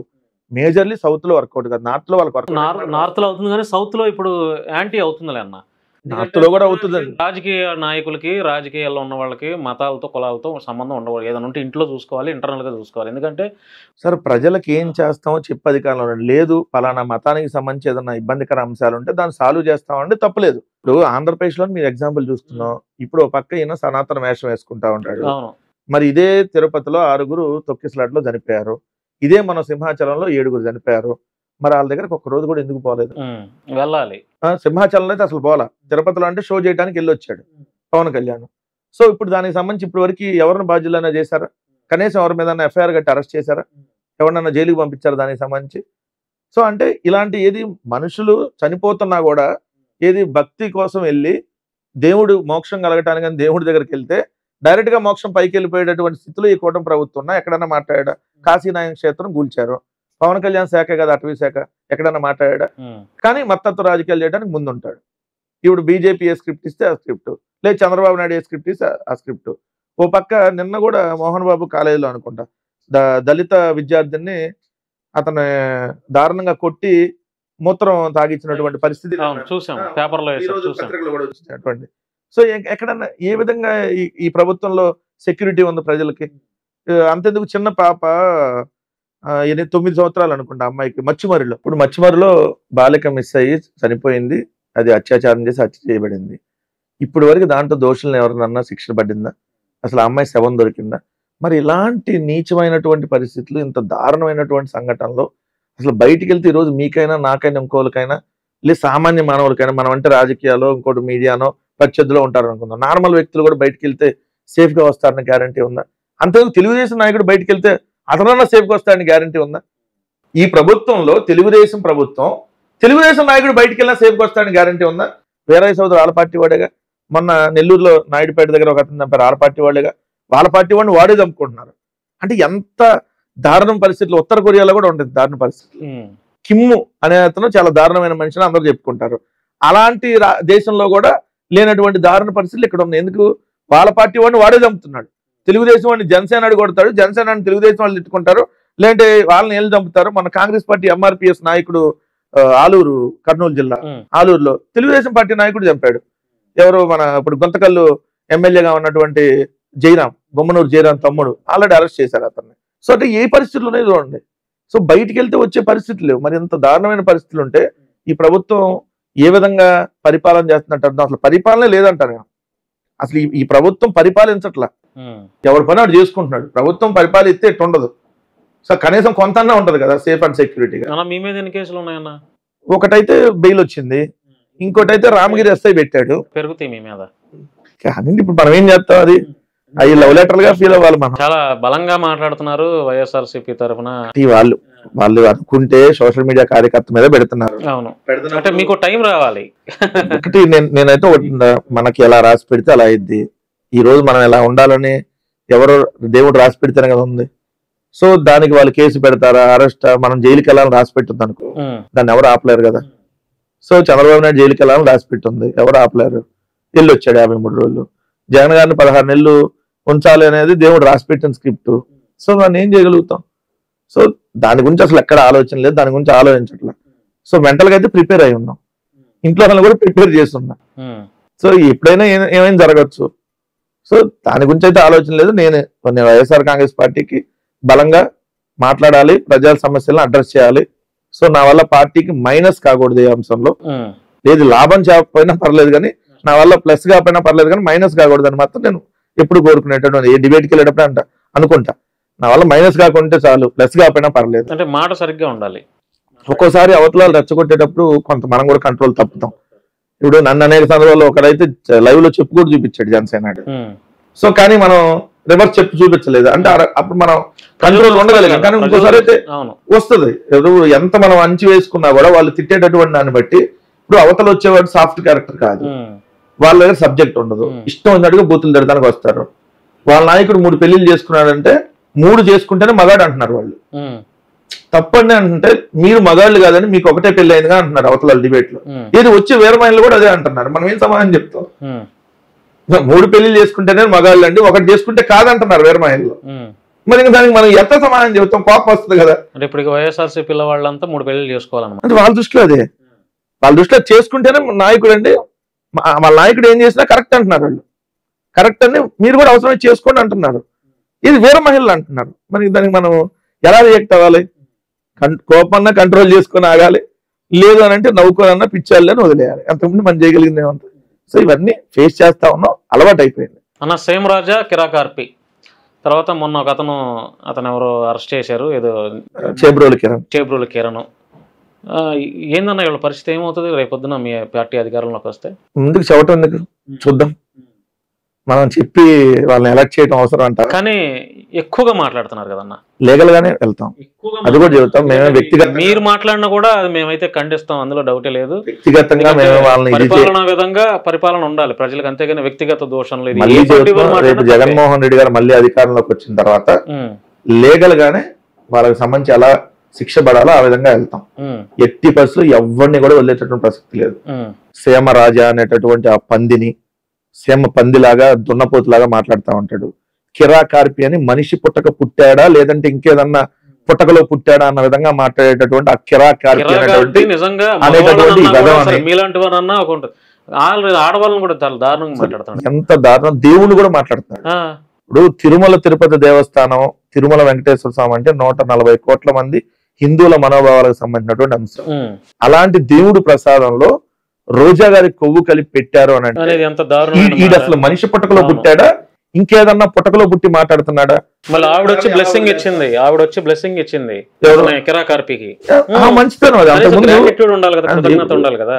మేజర్లీ సౌత్ లో వర్కౌట్ కాదు, నార్త్ లో వాళ్ళకి నార్త్ లో అవుతుంది కానీ సౌత్ లో ఇప్పుడు యాంటీ అవుతుందిలే అన్న. నార్త్ లో కూడా అవుతుందండి. రాజకీయ నాయకులకి, రాజకీయాల్లో ఉన్న వాళ్ళకి మతాలతో కులాలతో సంబంధం ఉండకూడదు. ఏదైనా ఉంటే ఇంట్లో చూసుకోవాలి, ఇంటర్నల్ గా చూసుకోవాలి. ఎందుకంటే సార్ ప్రజలకు ఏం చేస్తామో చెప్పే అధికారంలో లేదు. పలానా మతానికి సంబంధించి ఏదైనా ఇబ్బందికర అంశాలు ఉంటే దాన్ని సాల్వ్ చేస్తామంటే తప్పలేదు. ఇప్పుడు ఆంధ్రప్రదేశ్ లో మీరు ఎగ్జాంపుల్ చూస్తున్నాం. ఇప్పుడు ఒక పక్క ఈయన సనాతన వేషం వేసుకుంటా ఉంటాడు. మరి ఇదే తిరుపతిలో 6 తొక్కిసలాట్లో చనిపోయారు. ఇదే మన సింహాచలంలో 7 చనిపోయారు. మరి వాళ్ళ దగ్గరకు ఒక్క రోజు కూడా ఎందుకు పోలేదు? వెళ్ళాలి. సింహాచలంలో అయితే అసలు పోలా. తిరుపతిలో అంటే షో చేయడానికి వెళ్ళి వచ్చాడు పవన్ కళ్యాణ్. సో ఇప్పుడు దానికి సంబంధించి ఇప్పటి వరకు ఎవరిని బాధ్యులైనా చేశారా? కనీసం ఎవరి మీద ఎఫ్ఐఆర్ గట్టి అరెస్ట్ చేశారా? ఎవరినైనా జైలుకి పంపించారు దానికి సంబంధించి? సో అంటే ఇలాంటి ఏది మనుషులు చనిపోతున్నా కూడా ఏది భక్తి కోసం వెళ్ళి దేవుడు మోక్షం కలగటానికి అని దేవుడి దగ్గరికి వెళ్తే డైరెక్ట్ గా మోక్షం పైకి వెళ్ళిపోయేటటువంటి స్థితిలో ఈ కూటమి ప్రభుత్వం ఉన్నా ఎక్కడన్నా మాట్లాడా? కాశీనాయన క్షేత్రం కూల్చారు, పవన్ కళ్యాణ్ శాఖ కదా అటవీ శాఖ, ఎక్కడన్నా మాట్లాడా? కానీ మత్తత్వ రాజకీయాలు చేయడానికి ముందుంటాడు. ఇప్పుడు బీజేపీ ఏ స్క్రిప్ట్ ఇస్తే ఆ స్క్రిప్ట్, లేదు చంద్రబాబు నాయుడు ఏ స్క్రిప్ట్ ఇస్తే ఆ స్క్రిప్ట్. ఓ పక్క నిన్న కూడా మోహన్ బాబు కాలేజీలో అనుకుంటా దళిత విద్యార్థిని అతను దారుణంగా కొట్టి మూత్రం తాగించినటువంటి పరిస్థితి పత్రికలు కూడా వచ్చినటువంటి. సో ఎక్కడన్నా ఏ విధంగా ఈ ప్రభుత్వంలో సెక్యూరిటీ ఉంది ప్రజలకి? అంతెందుకు చిన్న పాప 9 సంవత్సరాలు అనుకుంటా అమ్మాయికి మచ్చిమరిలో. ఇప్పుడు మచ్చిమరిలో బాలిక మిస్ అయ్యి చనిపోయింది. అది అత్యాచారం చేసి హత్య చేయబడింది. ఇప్పుడు వరకు దాంట్లో దోషులను ఎవరినన్నా శిక్షణ పడిందా? అసలు ఆ అమ్మాయి శవం దొరికిందా? మరి ఇలాంటి నీచమైనటువంటి పరిస్థితులు, ఇంత దారుణమైనటువంటి సంఘటనలో అసలు బయటికి వెళ్తే ఈరోజు మీకైనా నాకైనా ఇంకోళ్ళకైనా లేదు సామాన్య మానవులకైనా, మనం అంటే రాజకీయాల్లో ఇంకోటి మీడియానో ప్రత్యర్థిలో ఉంటారు అనుకుందాం, నార్మల్ వ్యక్తులు కూడా బయటికి వెళ్తే సేఫ్ గా వస్తారని గ్యారంటీ ఉందా? అంతేందుకు తెలుగుదేశం నాయకుడు బయటికి వెళ్తే అతనన్నా సేఫ్ గా వస్తారని గ్యారంటీ ఉందా? ఈ ప్రభుత్వంలో తెలుగుదేశం ప్రభుత్వం తెలుగుదేశం నాయకుడు బయటికి వెళ్ళినా సేఫ్ గా వస్తారని గ్యారంటీ ఉందా? వీరయ్య సోదరు వాళ్ళ పార్టీ వాడేగా. మొన్న నెల్లూరులో నాయుడుపేట దగ్గర ఒక అతను చంపారు, వాళ్ళ పార్టీ వాళ్ళేగా. వాళ్ళ పార్టీ వాడిని వాడే చంపుకుంటున్నారు. అంటే ఎంత దారుణం పరిస్థితులు. ఉత్తర కొరియాలో కూడా ఉంటుంది దారుణ పరిస్థితులు. కిమ్ము అనే అతను చాలా దారుణమైన మనిషిని అందరూ చెప్పుకుంటారు. అలాంటి దేశంలో కూడా లేనటువంటి దారుణ పరిస్థితులు ఇక్కడ ఉన్నాయి. ఎందుకు? వాళ్ళ పార్టీ వాడిని వాడే చంపుతున్నాడు. తెలుగుదేశం వాడిని జనసేన కొడతాడు, జనసేన తెలుగుదేశం వాళ్ళు తిట్టుకుంటారు, లేదంటే వాళ్ళని ఏళ్ళు చంపుతారు. మన కాంగ్రెస్ పార్టీ ఎంఆర్పిఎస్ నాయకుడు ఆలూరు, కర్నూలు జిల్లా ఆలూరులో తెలుగుదేశం పార్టీ నాయకుడు చంపాడు. ఎవరు మన ఇప్పుడు గుంతకల్లు ఎమ్మెల్యేగా ఉన్నటువంటి జయరాం, బొమ్మనూరు జయరాం తమ్ముడు ఆల్రెడీ అరెస్ట్ చేశారు అతన్ని. సో అంటే ఏ పరిస్థితులు ఉన్నాయి చూడండి. సో బయటికి వెళ్తే వచ్చే పరిస్థితులు లేవు. మరి ఇంత దారుణమైన పరిస్థితులు ఉంటే ఈ ప్రభుత్వం ఏ విధంగా పరిపాలన చేస్తున్నట్టు అసలు పరిపాలనే లేదంటారు నేను. అసలు ఈ ప్రభుత్వం పరిపాలించట్లా, ఎవరి పని వాడు చేసుకుంటున్నాడు. ప్రభుత్వం పరిపాలిస్తే ఎట్టు ఉండదు. సో కనీసం కొంత ఉంటది కదా సేఫ్ అండ్ సెక్యూరిటీగా. మీ మీద ఎన్ని కేసులు ఉన్నాయన్న? ఒకటైతే బెయిల్ వచ్చింది, ఇంకోటైతే రామగిరి ఎస్ఐ పెట్టాడు. పెరుగుతాయి మీ మీద కానీ ఇప్పుడు మనం ఏం చేస్తాం, అది అవి లవ్ లెటర్ గా ఫీల్ అవ్వాలి. మనం చాలా బలంగా మాట్లాడుతున్నారు వైఎస్ఆర్సీపీ తరఫున. వాళ్ళు అనుకుంటే సోషల్ మీడియా కార్యకర్త మీద పెడుతున్నారు. అవును, అంటే మీకు టైం రావాలి. ఒకటి నేనైతే మనకి ఎలా రాసి పెడితే అలా అయింది. ఈ రోజు మనం ఎలా ఉండాలని ఎవరో దేవుడు రాసి పెడితేనే కదా ఉంది. సో దానికి వాళ్ళు కేసు పెడతారా, అరెస్ట్, మనం జైలుకి వెళ్ళాలని రాసి పెట్టింది అనుకో, దాన్ని ఎవరు ఆపలేరు కదా. సో చంద్రబాబు నాయుడు జైలుకి వెళ్ళాలని రాసి పెట్టింది, ఎవరు ఆపలేరు. వెళ్ళి వచ్చాడు 53 రోజులు. జగన్ గారిని 16 నెలలు ఉంచాలి అనేది దేవుడు రాసి పెట్టిన స్క్రిప్ట్. సో దాన్ని ఏం చేయగలుగుతాం. సో దాని గురించి అసలు ఎక్కడ ఆలోచన లేదు, దాని గురించి ఆలోచించట్లా. సో మెంటల్ గా అయితే ప్రిపేర్ అయి ఉన్నాం, ఇంట్లో వాళ్ళని కూడా ప్రిపేర్ చేస్తున్నా. సో ఎప్పుడైనా ఏమైనా జరగచ్చు. సో దాని గురించి అయితే ఆలోచన లేదు. నేను వైఎస్ఆర్ కాంగ్రెస్ పార్టీకి బలంగా మాట్లాడాలి, ప్రజల సమస్యలను అడ్రస్ చేయాలి. సో నా వల్ల పార్టీకి మైనస్ కాకూడదు ఈ అంశంలో. లేదు లాభం చేయకపోయినా పర్లేదు కానీ, నా వల్ల ప్లస్ కాకపోయినా పర్లేదు కానీ మైనస్ కాకూడదు అని మాత్రం నేను ఎప్పుడు కోరుకునేటటువంటి. ఏ డిబేట్కి వెళ్ళేటప్పుడు అనుకుంటా, నా వల్ల మైనస్ కాకుంటే చాలు, ప్లస్ కాకపోయినా పర్లేదు. అంటే మాట సరిగ్గా ఉండాలి. ఒక్కోసారి అవతలాలు రెచ్చగొట్టేటప్పుడు కొంత మనం కూడా కంట్రోల్ తప్పుతాం. ఇప్పుడు నన్ను అనేక సందర్భాల్లో ఒకడైతే లైవ్ లో చెప్పు కూడా చూపించాడు జనసేన. సో కానీ మనం రివర్స్ చెప్పు చూపించలేదు అంటే అప్పుడు మనం కంట్రోల్ ఉండగలిగాం. కానీ ఇంకోసారి అయితే వస్తుంది. ఎంత మనం అంచి వేసుకున్నా కూడా వాళ్ళు తిట్టేటటువంటి దాన్ని బట్టి, ఇప్పుడు అవతల వచ్చేవాడు సాఫ్ట్ క్యారెక్టర్ కాదు, వాళ్ళ దగ్గర సబ్జెక్ట్ ఉండదు, ఇష్టం ఉన్నట్టుగా బూతులు తిడతానికి వస్తారు. వాళ్ళ నాయకుడు 3 పెళ్లిళ్ళు చేసుకున్నాడంటే 3 చేసుకుంటేనే మగాడు అంటున్నారు వాళ్ళు. తప్పండి అంటే మీరు మగాళ్ళు కాదని మీకు ఒకటే పెళ్లి అయిందిగా అంటున్నారు అవతల డిబేట్ లో. ఇది వచ్చే వేరే మైండ్లు కూడా అదే అంటున్నారు. మనం ఏం సమాధానం చెప్తాం? 3 పెళ్లిళ్ళు చేసుకుంటేనే మగాళ్ళు అండి, ఒకటి చేసుకుంటే కాదంటున్నారు వేరే మైండ్లో. మరి ఇంకా దానికి మనం ఎంత సమాధానం చెప్తాం? కోపం వస్తుంది కదా. అంటే ఇప్పుడు వైఎస్ఆర్సీ పిల్లవాళ్ళంతా 3 పెళ్లిళ్ళు చేసుకోవాలన్నమాట. అంటే వాళ్ళ దృష్టిలో అదే, వాళ్ళ దృష్టిలో చేసుకుంటేనే నాయకుడు అండి, వాళ్ళ నాయకుడు ఏం చేసినా కరెక్ట్ అంటున్నారు వాళ్ళు. కరెక్ట్ అని మీరు కూడా అవసరమే చేసుకోండి అంటున్నారు. ఇది వేరే మహిళలు అంటున్నారు. మరి దానికి మనం ఎలా రియాక్ట్ అవ్వాలి? కోపమన్నా కంట్రోల్ చేసుకుని ఆగాలి, లేదు అని అంటే నవ్వుకోనన్నా పిచ్చాలని వదిలేయాలి. అంతకుముందు మనం చేయగలిగింది ఏమంత. సో ఇవన్నీ ఫేస్ చేస్తా ఉన్నాం, అలవాటు అయిపోయింది. అన్న సేమ్ రాజా కిరాకార్పి తర్వాత మొన్న ఒక అతను ఎవరో అరెస్ట్ చేశారు, ఏదో చేబ్రోలు కిరణ్. ఏందన్న వీళ్ళ పరిస్థితి ఏమవుతుంది రేపొద్దున మీ పార్టీ అధికారంలోకి వస్తే? ముందుకు చెప్పటం ఎందుకు, చూద్దాం. మనం చెప్పి వాళ్ళని ఎలక్ట్ చేయడం అవసరం అంటారు. కానీ ఎక్కువగా మాట్లాడుతున్నారు కదన్న. లీగల్ గానే వెళ్తాం, అది కూడా చెబుతాం. మేమే వ్యక్తిగత మీరు మాట్లాడినా కూడా అది మేమైతే ఖండిస్తాం, అందులో డౌటే లేదు. వ్యక్తిగతంగా మేము వాళ్ళని పరిపాలన విధంగా పరిపాలన ఉండాలి ప్రజలకు, అంతేగాని వ్యక్తిగత దోషం లేదు. రేపు జగన్మోహన్ రెడ్డి గారు మళ్ళీ అధికారంలోకి వచ్చిన తర్వాత లీగల్ గానే వాళ్ళకి సంబంధించి ఎలా శిక్ష పడాలో ఆ విధంగా వెళ్తాం. ఎట్టి పరిస్థితులు ఎవరిని కూడా వదిలేటటువంటి ప్రసక్తి లేదు. సీమ రాజా అనేటటువంటి ఆ పందిని సీమ పందిలాగా దున్నపోతులాగా మాట్లాడుతూ ఉంటాడు. కిరాకార్పి అని మనిషి పుట్టక పుట్టాడా లేదంటే ఇంకేదన్నా పుట్టకలో పుట్టాడా అన్న విధంగా మాట్లాడేటటువంటి ఆ కిరాకార్పి అనేటువంటి ఆడవాళ్ళని కూడా చాలా దారుణంగా మాట్లాడుతాడు. ఎంత దారుణం, దేవుడు కూడా మాట్లాడుతున్నాడు. ఇప్పుడు తిరుమల తిరుపతి దేవస్థానం, తిరుమల వెంకటేశ్వర స్వామి అంటే 140 కోట్ల మంది హిందువుల మనోభావాలకు సంబంధించినటువంటి అంశం. అలాంటి దేవుడు ప్రసాదంలో రోజా గారి కొవ్వు కలిపి పెట్టారు అని అంటే అసలు మనిషి పుట్టకలో పుట్టాడా ఇంకేదన్నా పుట్టకలో పుట్టి మాట్లాడుతున్నాడా? మళ్ళీ ఆవిడ వచ్చి బ్లెస్సింగ్ ఇచ్చింది కిరాకార్పికి. మంచితనం అది. ఉండాలి కదా.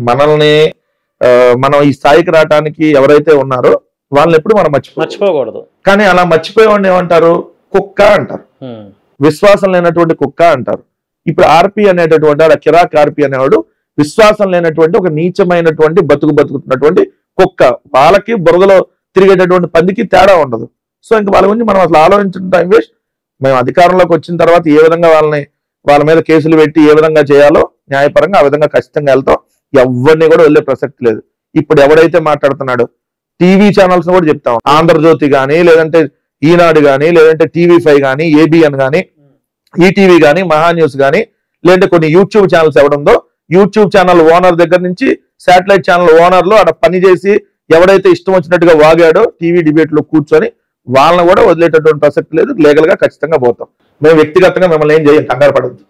మనల్ని మనం ఈ స్థాయికి రావడానికి ఎవరైతే ఉన్నారో వాళ్ళని ఎప్పుడు మనం మర్చిపోకూడదు. కానీ అలా మర్చిపోయేవాడిని ఏమంటారు? కుక్క అంటారు, విశ్వాసం లేనటువంటి కుక్క అంటారు. ఇప్పుడు ఆర్పి అనేటటువంటి వాడు, కిరాక్ ఆర్పి అనేవాడు విశ్వాసం లేనటువంటి ఒక నీచమైనటువంటి బతుకుతున్నటువంటి కుక్క. వాళ్ళకి బురదలో తిరిగేటటువంటి పందికి తేడా ఉండదు. సో ఇంకా వాళ్ళ గురించి మనం అసలు ఆలోచించడం టైం వేస్ట్. మేము అధికారంలోకి వచ్చిన తర్వాత ఏ విధంగా వాళ్ళ మీద కేసులు పెట్టి ఏ విధంగా చేయాలో న్యాయపరంగా ఆ విధంగా ఖచ్చితంగా వెళ్తాం. ఎవరిని కూడా వెళ్ళే ప్రసక్తి లేదు. ఇప్పుడు ఎవడైతే మాట్లాడుతున్నాడో టీవీ ఛానల్స్ కూడా చెప్తాం, ఆంధ్రజ్యోతి కానీ, లేదంటే ఈనాడు కానీ, లేదంటే TV5 కానీ, ABN కానీ, ఈటీవీ కానీ, మహాన్యూస్ కానీ, లేదంటే కొన్ని యూట్యూబ్ ఛానల్స్ ఎవడుందో యూట్యూబ్ ఛానల్ ఓనర్ దగ్గర నుంచి శాటిలైట్ ఛానల్ ఓనర్లు అక్కడ పనిచేసి ఎవడైతే ఇష్టం వచ్చినట్టుగా వాగాడో టీవీ డిబేట్ లో కూర్చొని వాళ్ళని కూడా వదిలేటటువంటి ప్రసక్తి లేదు. లీగల్ గా ఖచ్చితంగా పోతాం. మేము వ్యక్తిగతంగా మిమ్మల్ని ఏం చేయం, కంగారు పడద్దు,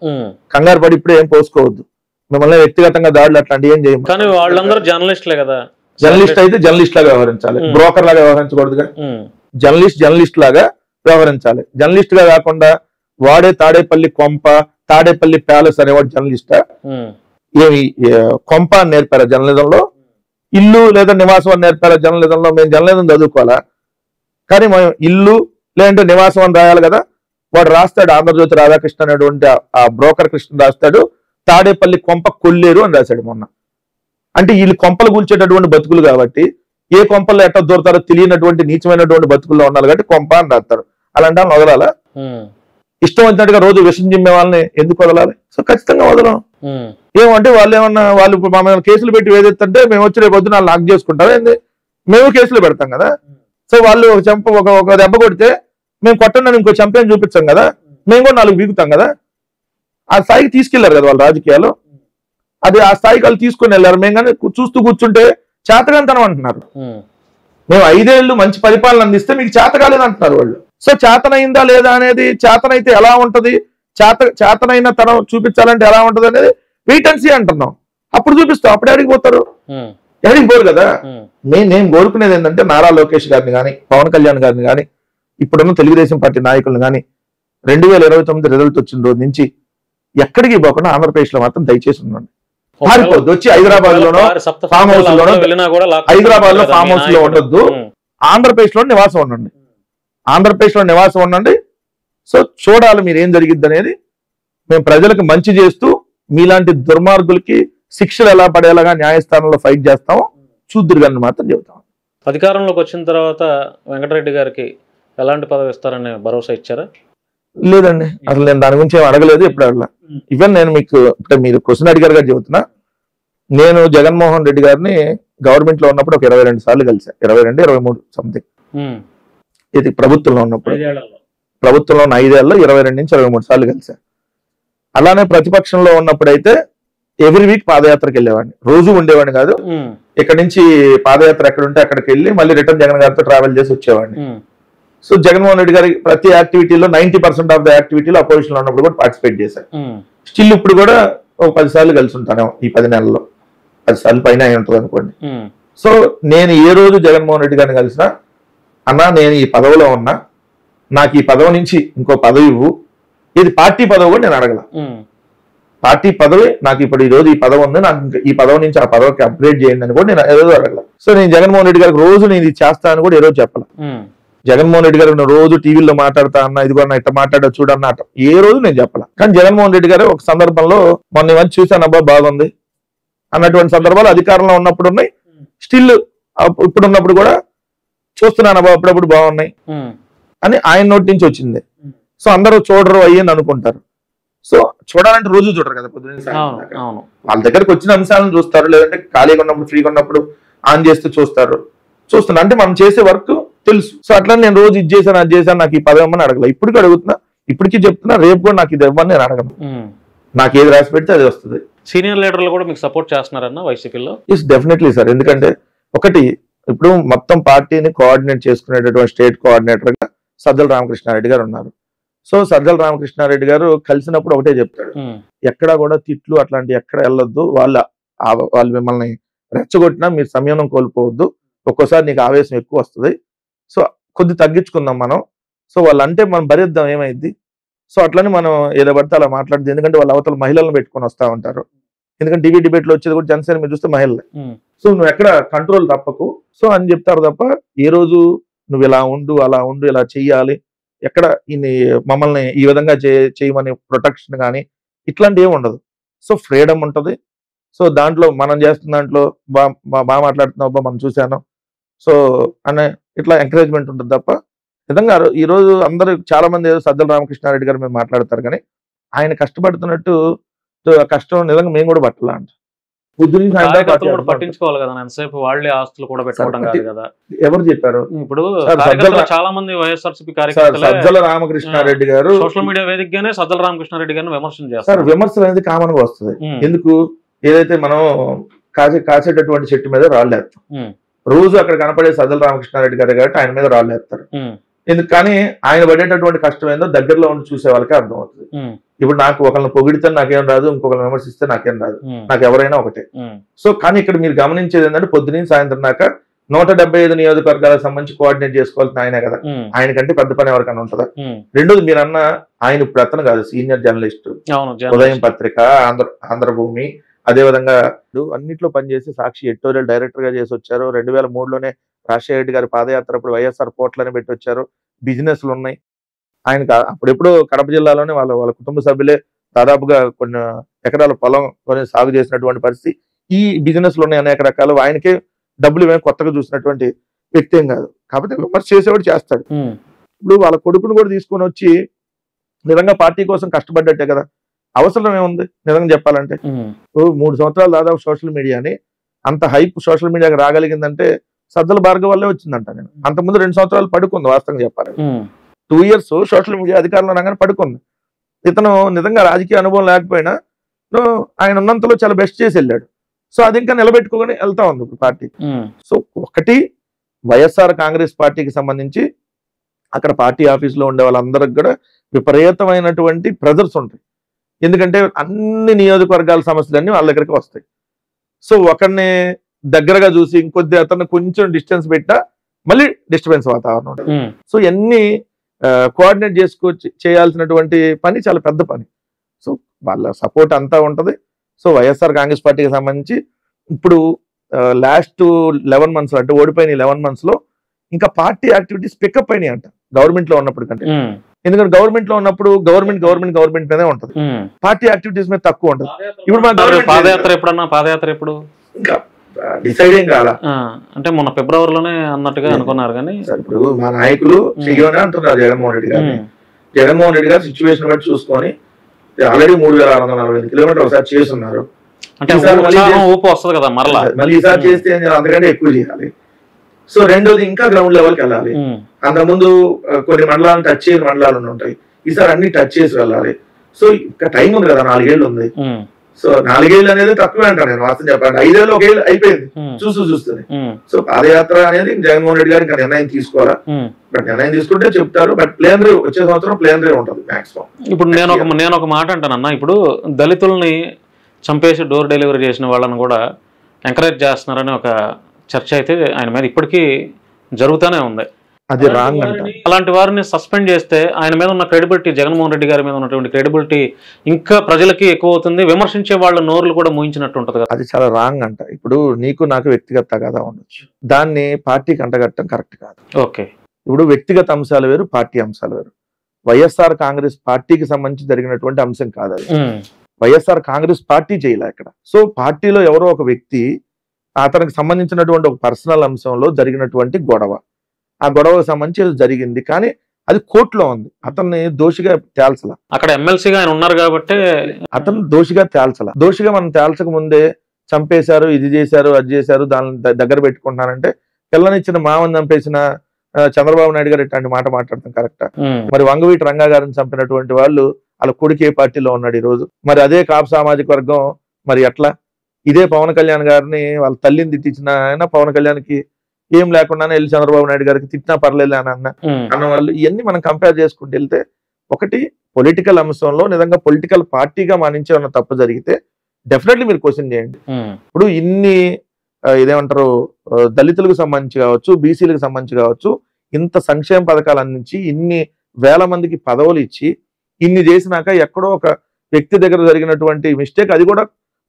కంగారు పడి ఇప్పుడే ఏం పోసుకోవద్దు. మిమ్మల్ని వ్యక్తిగతంగా దాడులు అట్లాంటి ఏం చేయం. కానీ వాళ్ళందరూ జర్నలిస్టులే కదా. జర్నలిస్ట్ అయితే జర్నలిస్ట్ లాగా వ్యవహరించాలి, బ్రోకర్ లాగా వ్యవహరించకూడదుగా. జర్నలిస్ట్ లాగా వ్యవహరించాలి. జర్నలిస్ట్ గా కాకుండా వాడే తాడేపల్లి కొంప, తాడేపల్లి ప్యాలెస్ అనేవాడు జర్నలిస్టా? ఏమి కొంప అని నేర్పారా జర్నలిజంలో? ఇల్లు లేదా నివాసం అని నేర్పారా జర్నలిజంలో? మేము జర్నలిజం చదువుకోవాలా? కానీ మనం ఇల్లు లేదంటే నివాసం అని రాయాలి కదా. వాడు రాస్తాడు, ఆంధ్రజ్యోతి రాధాకృష్ణ అనేటువంటి ఆ బ్రోకర్ కృష్ణ రాస్తాడు తాడేపల్లి కొంప కొల్లేరు అని రాశాడు మొన్న. అంటే వీళ్ళు కొంపలు కూల్చేటటువంటి బతుకులు కాబట్టి ఏ కొంపల్లో ఎట్లా దూరతారో తెలియనటువంటి నీచమైనటువంటి బతుకుల్లో ఉన్నారు కాబట్టి కొంప అని రాస్తారు. అలాంటి వాళ్ళని వదలాలా? ఇష్టం వచ్చినట్టుగా రోజు విషం జిమ్మే వాళ్ళని ఎందుకు వదలాలి? సో ఖచ్చితంగా వదలం. ఏమంటే వాళ్ళు ఏమన్నా వాళ్ళు మమ్మల్ని కేసులు పెట్టి వేదెత్తంటే మేము వచ్చి రేపు పొద్దున లాక్ చేసుకుంటాం ఏంది? మేము కేసులు పెడతాం కదా. సో వాళ్ళు ఒక దెబ్బ కొడితే మేము కొట్టండి ఇంకో చంపేని చూపించాం కదా, మేము కూడా 4 బీగుతాం కదా. ఆ స్థాయికి తీసుకెళ్లారు కదా వాళ్ళు రాజకీయాలు. అది ఆ స్థాయికి వాళ్ళు తీసుకుని వెళ్ళారు. మేము కానీ చూస్తూ కూర్చుంటే చేతగాంతనం అంటున్నారు. మేము 5 ఏళ్ళు మంచి పరిపాలన అందిస్తే మీకు చేత కాలేదు అంటున్నారు వాళ్ళు. సో చేతనైందా లేదా అనేది, చేతనైతే ఎలా ఉంటది, చేతనైన తనం చూపించాలంటే ఎలా ఉంటది అనేది వెయిట్ అండ్ సీ అంటున్నాం. అప్పుడు చూపిస్తాం. అప్పుడు ఎక్కడికి పోతారు? ఎక్కడికి పోరు కదా. నేను కోరుకునేది ఏంటంటే నారా లోకేష్ గారిని కానీ, పవన్ కళ్యాణ్ గారిని కానీ, ఇప్పుడున్న తెలుగుదేశం పార్టీ నాయకులను కానీ 2029 రిజల్ట్ వచ్చిన రోజు నుంచి ఎక్కడికి పోకుండా ఆంధ్రప్రదేశ్ లో మాత్రం దయచేసి ఉండండి. మారిపోద్దు. వచ్చి హైదరాబాద్ లోనో ఫామ్ హౌస్ లోనో, హైదరాబాద్ లో ఫామ్ హౌస్ లో ఉండొద్దు, ఆంధ్రప్రదేశ్ లో నివాసం ఉండండి. ఆంధ్రప్రదేశ్ లో నివాసం ఉండండి. సో చూడాలి మీరు ఏం జరిగిద్ది అనేది. మేము ప్రజలకు మంచి చేస్తూ మీలాంటి దుర్మార్గులకి శిక్షలు ఎలా పడేలాగా న్యాయస్థానంలో ఫైట్ చేస్తామో చూద్దురు కానీ మాత్రం చెబుతాం. అధికారంలోకి వచ్చిన తర్వాత వెంకటరెడ్డి గారికి ఎలాంటి పదవి ఇస్తారని భరోసా ఇచ్చారా? లేదండి, అసలు నేను దాని గురించి ఏం అడగలేదు. ఇప్పుడు అడగల. ఈవెన్ నేను మీకు ఇప్పుడు మీరు క్వశ్చన్ అడిగారు కదా చెబుతున్నా. నేను జగన్మోహన్ రెడ్డి గారిని గవర్నమెంట్ లో ఉన్నప్పుడు ఒక 22 సార్లు కలిసా. 22, 23 సంథింగ్. ఇది ప్రభుత్వంలో ఉన్నప్పుడు, ప్రభుత్వంలో ఉన్న 5 ఏళ్ళలో 22 నుంచి 23 సార్లు కలిసా. అలానే ప్రతిపక్షంలో ఉన్నప్పుడైతే ఎవ్రీ వీక్ పాదయాత్రకు వెళ్ళేవాడిని. రోజు ఉండేవాడిని కాదు. ఇక్కడ నుంచి పాదయాత్ర ఎక్కడ ఉంటే అక్కడికి వెళ్ళి మళ్ళీ రిటర్న్ జగన్ గారితో ట్రావెల్ చేసి వచ్చేవాడిని. సో జగన్మోహన్ రెడ్డి గారి ప్రతి యాక్టివిటీలో 90% ఆఫ్ ద యాక్టివిటీలో అపోజిషన్ లో ఉన్నప్పుడు కూడా పార్టిసిపేట్ చేశాను. స్టిల్ ఇప్పుడు కూడా ఒక 10 సార్లు కలిసి ఉంటాను. ఈ 10 నెలల్లో 10 సార్లు పైన అయి ఉంటుంది అనుకోండి. సో నేను ఏ రోజు జగన్మోహన్ రెడ్డి గారిని కలిసినా, అన్నా నేను ఈ పదవిలో ఉన్నా, నాకు ఈ పదవి నుంచి ఇంకో పదవి ఇవ్వు, ఇది పార్టీ పదవి కూడా నేను అడగల. పార్టీ పదవి నాకు ఇప్పుడు ఈ రోజు ఈ పదవి ఉంది, నాకు ఈ పదవి నుంచి ఆ పదవికి అప్గ్రేడ్ చేయండి అని కూడా నేను ఏ రోజు అడగల. సో నేను జగన్మోహన్ రెడ్డి గారికి రోజు నేను ఇది చేస్తానని కూడా ఏ రోజు చెప్పాల. జగన్మోహన్ రెడ్డి గారు రోజు టీవీలో మాట్లాడతా అన్న, ఇది కూడా ఇట్లా మాట్లాడా చూడన్న ఏ రోజు నేను చెప్పాల. కానీ జగన్మోహన్ రెడ్డి గారు ఒక సందర్భంలో మొన్న ఇవన్నీ చూశాను, అబ్బా బాగుంది అన్నటువంటి సందర్భాలు అధికారంలో ఉన్నప్పుడు ఉన్నాయి. స్టిల్ ఇప్పుడు ఉన్నప్పుడు కూడా చూస్తున్నాను, అబ్బా అప్పుడప్పుడు బాగున్నాయి అని ఆయన నోటి నుంచి వచ్చింది. సో అందరూ చూడరు అయ్యని అనుకుంటారు. సో చూడాలంటే రోజు చూడరు కదా. పొద్దున్న వాళ్ళ దగ్గరకు వచ్చిన అంశాలను చూస్తారు, లేదంటే ఖాళీగా ఉన్నప్పుడు ఫ్రీగా ఉన్నప్పుడు ఆన్ చేస్తే చూస్తారు. చూస్తున్నా అంటే మనం చేసే వర్క్ తెలుసు. సో అట్లా నేను రోజు ఇది చేశాను అది చేశాను, నాకు ఈ పదవి ఇవ్వమని అడగల. ఇప్పటికీ అడుగుతున్నా, ఇప్పటికీ చెప్తున్నా, రేపు కూడా నాకు ఇది ఇవ్వమని నేను అడగను. నాకు ఏది రాసి పెడితే అది వస్తుంది. సీనియర్ లీడర్లు కూడా మీకు సపోర్ట్ చేస్తున్నారన్న వైసీపీలో? Is definitely sir. ఎందుకంటే ఒకటి, ఇప్పుడు మొత్తం పార్టీని కోఆర్డినేట్ చేసుకునేటటువంటి స్టేట్ కోఆర్డినేటర్ గా సజ్జల రామకృష్ణారెడ్డి గారు ఉన్నారు. సో సజ్జల రామకృష్ణారెడ్డి గారు కలిసినప్పుడు ఒకటే చెప్తాడు, ఎక్కడా కూడా తిట్లు అట్లాంటి ఎక్కడ వెళ్ళొద్దు, వాళ్ళు మిమ్మల్ని రెచ్చగొట్టినా మీరు సంయమనం కోల్పోవద్దు, ఒక్కోసారి నీకు ఆవేశం ఎక్కువ వస్తుంది, సో కొద్ది తగ్గించుకుందాం మనం, సో వాళ్ళంటే మనం భరిద్దాం ఏమైంది. సో అట్లని మనం ఏదో పడితే అలా మాట్లాడదు. ఎందుకంటే వాళ్ళ అవతల మహిళలను పెట్టుకొని వస్తూ ఉంటారు. ఎందుకంటే టీవీ డిబేట్ లో వచ్చేది కూడా జనసేన మీరు చూస్తే మహిళలే. సో నువ్వు ఎక్కడ కంట్రోల్ తప్పకు సో అని చెప్తారు తప్ప ఏ రోజు నువ్వు ఇలా ఉండు అలా ఉండు ఇలా చెయ్యాలి, ఎక్కడ మమ్మల్ని ఈ విధంగా చేయమని ప్రొటెక్షన్ కానీ ఇట్లాంటివి ఏమి ఉండదు. సో ఫ్రీడమ్ ఉంటుంది. సో దాంట్లో మనం చేస్తున్న దాంట్లో బాగా మాట్లాడుతున్నావు మనం చూశాను సో అనే ఇట్లా ఎంకరేజ్మెంట్ ఉంటుంది తప్ప నిజంగా ఈ రోజు అందరూ చాలా మంది ఏదో సజ్జల రామకృష్ణారెడ్డి గారు మేము మాట్లాడతారు, కానీ ఆయన కష్టపడుతున్నట్టు కష్టం నిజంగా మేము కూడా పట్టాల అంట. పట్టించుకోవాలి కదా, ఎంతసేపు వాళ్ళే ఆస్తులు కూడా పెట్టుకోవడం కాదు కదా. ఎవరు చెప్పారు? ఇప్పుడు చాలా మంది వైఎస్ఆర్సీపీ కార్యకర్తలు సజ్జల రామకృష్ణారెడ్డి గారు సోషల్ మీడియా వేదికగానే సజ్జల రామకృష్ణారెడ్డి గారిని విమర్శలు చేస్తారు. విమర్శలు అనేది కామన్ గా వస్తుంది. ఎందుకు? ఏదైతే మనం కాసేటటువంటి చెట్టు మీద రాళ్ళేస్తాం, రోజు అక్కడ కనపడే సజ్జల రామకృష్ణారెడ్డి గారు కాబట్టి ఆయన మీద రాళ్ళు వేస్తారు. ఎందుకు కానీ ఆయన పడేటటువంటి కష్టం ఏందో దగ్గరలో ఉండి చూసే వాళ్ళకే అర్థం అవుతుంది. ఇప్పుడు నాకు ఒకరిని పొగిడితే నాకేం రాదు, ఇంకొకరిని విమర్శిస్తే నాకేం రాదు, నాకు ఎవరైనా ఒకటే. సో కానీ ఇక్కడ మీరు గమనించేది ఏంటంటే పొద్దున సాయంత్రం దాకా 175 నియోజకవర్గాలకు సంబంధించి కోఆర్డినేట్ చేసుకోవాల్సిన ఆయనే కదా. ఆయన కంటే పెద్ద పని ఎవరికైనా ఉంటుందా? రెండోది మీరు అన్న ఆయన ఇప్పుడు అతను కాదు, సీనియర్ జర్నలిస్ట్, ఉదయం పత్రిక, ఆంధ్రభూమి, అదేవిధంగా అన్నిట్లో పనిచేసి సాక్షి ఎడిటోరియల్ డైరెక్టర్ గా చేసి వచ్చారు. 2003లోనే రాజశేఖర రెడ్డి గారి పాదయాత్ర అప్పుడు వైఎస్ఆర్ పోర్ట్లని పెట్టి వచ్చారు. బిజినెస్లు ఉన్నాయి ఆయనకు. అప్పుడెప్పుడు కడప జిల్లాలోనే వాళ్ళ కుటుంబ సభ్యులే దాదాపుగా కొన్ని ఎకరాల పొలం కొని సాగు చేసినటువంటి పరిస్థితి. ఈ బిజినెస్లు ఉన్నాయి అనేక రకాలు. ఆయనకే డబ్బులు ఏమైనా కొత్తగా చూసినటువంటి వ్యక్తి ఏం కాదు. కాకపోతే విమర్శ చేసేవాడు చేస్తాడు. ఇప్పుడు వాళ్ళ కొడుకును కూడా తీసుకొని వచ్చి నిజంగా పార్టీ కోసం కష్టపడ్డట్టే కదా. అవసరం ఏముంది నిజంగా చెప్పాలంటే? 3 సంవత్సరాలు దాదాపు సోషల్ మీడియాని అంత హైప్ సోషల్ మీడియాకి రాగలిగిందంటే సజ్జల భార్గవ్ వల్లే వచ్చిందంట. నేను అంతకుముందు 2 సంవత్సరాలు పడుకుంది వాస్తవంగా చెప్పాలి. 2 years సోషల్ మీడియా అధికారంలో రాగానే పడుకుంది. ఇతను నిజంగా రాజకీయ అనుభవం లేకపోయినా ఆయన ఉన్నంతలో చాలా బెస్ట్ చేసి వెళ్ళాడు. సో అది ఇంకా నిలబెట్టుకోగానే వెళ్తా ఉంది ఇప్పుడు పార్టీ. సో ఒకటి వైఎస్ఆర్ కాంగ్రెస్ పార్టీకి సంబంధించి అక్కడ పార్టీ ఆఫీసులో ఉండే వాళ్ళందరికి కూడా విపరీతమైనటువంటి ప్రెజర్స్ ఉంటాయి. ఎందుకంటే అన్ని నియోజకవర్గాల సమస్యలన్నీ వాళ్ళ దగ్గరికి వస్తాయి. సో ఒకరిని దగ్గరగా చూసి ఇంకొద్ది అతను కొంచెం డిస్టెన్స్ పెట్టా మళ్ళీ డిస్టర్బెన్స్ వాతావరణం ఉంటుంది. సో ఇవన్నీ కోఆర్డినేట్ చేయాల్సినటువంటి పని చాలా పెద్ద పని. సో వాళ్ళ సపోర్ట్ అంతా ఉంటది. సో వైఎస్ఆర్ కాంగ్రెస్ పార్టీకి సంబంధించి ఇప్పుడు లాస్ట్ 11 months అంటే ఓడిపోయిన 11 months లో ఇంకా పార్టీ యాక్టివిటీస్ పికప్ అయినాయి అంట గవర్నమెంట్ లో ఉన్నప్పుడు కంటే. ఎందుకంటే గవర్నమెంట్ లో ఉన్నప్పుడు గవర్నమెంట్ మీదే ఉంటది, పార్టీ యాక్టివిటీస్ మీద తక్కువ ఉంటది. ఇప్పుడు మన పాదయాత్ర ఎప్పుడు ఇంకా డిసైడ్ ఏం కాల అంటే మొన్న ఫిబ్రవరిలోనే అన్నట్టుగా అనుకున్నారు. కానీ ఇప్పుడు మా నాయకులు చెయ్యనే అంటున్నారు జగన్మోహన్ రెడ్డి గారిని. జగన్మోహన్ రెడ్డి గారు సిచ్యువేషన్ బట్టి చూసుకొని ఆల్రెడీ 3645 కిలోమీటర్లు ఒకసారి చేస్తున్నారు. అంటే ఊపు వస్తుంది కదా మళ్ళీ ఈసారి చేస్తే అంతకంటే ఎక్కువ చేయాలి. సో రెండోది ఇంకా గ్రౌండ్ లెవెల్కి వెళ్ళాలి. అంతకుముందు కొన్ని మండలాలను టచ్ చేయని మండలాలు ఉంటాయి, ఈసారి అన్ని టచ్ చేసి వెళ్ళాలి. సో ఇంకా టైం ఉంది కదా, 4 ఏళ్ళు ఉంది. సో 4 ఏళ్ళు అనేది తక్కువే అంటాను నేను వాస్తవం చెప్పాలంటే. 5 ఏళ్ళు 1 ఏళ్ళు అయిపోయింది చూస్తుంది. సో పాదయాత్ర అనేది జగన్మోహన్ రెడ్డి గారు ఇంకా నిర్ణయం తీసుకోవాలా. బట్ నిర్ణయం తీసుకుంటే చెప్తారు. బట్ ప్లేన్ రేవ్ వచ్చే సంవత్సరం ప్లేన్ రేవ్ ఉంటుంది మాక్సిమం. ఇప్పుడు నేను ఒక మాట అంటానన్నా, ఇప్పుడు దళితుల్ని చంపేసి డోర్ డెలివరీ చేసిన వాళ్ళని కూడా ఎంకరేజ్ చేస్తున్నారని ఒక చర్చ అయితే ఆయన మీద ఇప్పటికీ జరుగుతూనే ఉంది. అది రాంగ్ అంట. అలాంటి వారిని సస్పెండ్ చేస్తే ఆయన మీద ఉన్న క్రెడిబిలిటీ, జగన్మోహన్ రెడ్డి గారి మీద ఉన్నటువంటి క్రెడిబిలిటీ ఇంకా ప్రజలకి ఎక్కువ అవుతుంది. విమర్శించే వాళ్ళ నోర్లు కూడా మూయించినట్టు ఉంటుంది కదా. అది చాలా రాంగ్ అంట. ఇప్పుడు నీకు నాకు వ్యక్తిగత తగాదా ఉండొచ్చు, దాన్ని పార్టీకి అంటగట్టడం కరెక్ట్ కాదు. ఓకే, ఇప్పుడు వ్యక్తిగత అంశాలు వేరు, పార్టీ అంశాలు వేరు. వైఎస్ఆర్ కాంగ్రెస్ పార్టీకి సంబంధించి జరిగినటువంటి అంశం కాదు అది. వైఎస్ఆర్ కాంగ్రెస్ పార్టీ చేయలే ఇక్కడ. సో పార్టీలో ఎవరో ఒక వ్యక్తి అతనికి సంబంధించినటువంటి ఒక పర్సనల్ అంశంలో జరిగినటువంటి గొడవ, ఆ గొడవకు సంబంధించి జరిగింది. కానీ అది కోర్టులో ఉంది. అతన్ని దోషిగా తేల్చలా. అక్కడ ఎమ్మెల్సీగా ఆయన ఉన్నారు కాబట్టి అతను దోషిగా తేల్చలా. దోషిగా మనం తేల్చక ముందే చంపేశారు, ఇది చేశారు, అది చేశారు, దాన్ని దగ్గర పెట్టుకుంటున్నారంటే పిల్లనిచ్చిన మామని చంపేసిన చంద్రబాబు నాయుడు గారు ఇట్లాంటి మాట మాట్లాడతాం కరెక్టా? మరి వంగవీటి రంగా గారిని చంపినటువంటి వాళ్ళు వాళ్ళ కొడుకు ఏ పార్టీలో ఉన్నాడు ఈ రోజు? మరి అదే కాపు సామాజిక వర్గం మరి ఎట్లా? ఇదే పవన్ కళ్యాణ్ గారిని వాళ్ళ తల్లిని తిట్టించిన ఆయన పవన్ కళ్యాణ్కి ఏం లేకుండానే వెళ్ళి చంద్రబాబు నాయుడు గారికి తిట్టినా పర్లేదు అని అన్న వాళ్ళు ఇవన్నీ మనం కంపేర్ చేసుకుంటూ వెళ్తే ఒకటి పొలిటికల్ అంశంలో నిజంగా పొలిటికల్ పార్టీగా మా నుంచి ఏమన్నా తప్పు జరిగితే డెఫినెట్లీ మీరు క్వశ్చన్ చేయండి. ఇప్పుడు ఇన్ని ఇదేమంటారు దళితులకు సంబంధించి కావచ్చు, బీసీలకు సంబంధించి కావచ్చు, ఇంత సంక్షేమ పథకాలు అందించి ఇన్ని వేల మందికి పదవులు ఇచ్చి ఇన్ని చేసినాక ఎక్కడో ఒక వ్యక్తి దగ్గర జరిగినటువంటి మిస్టేక్, అది కూడా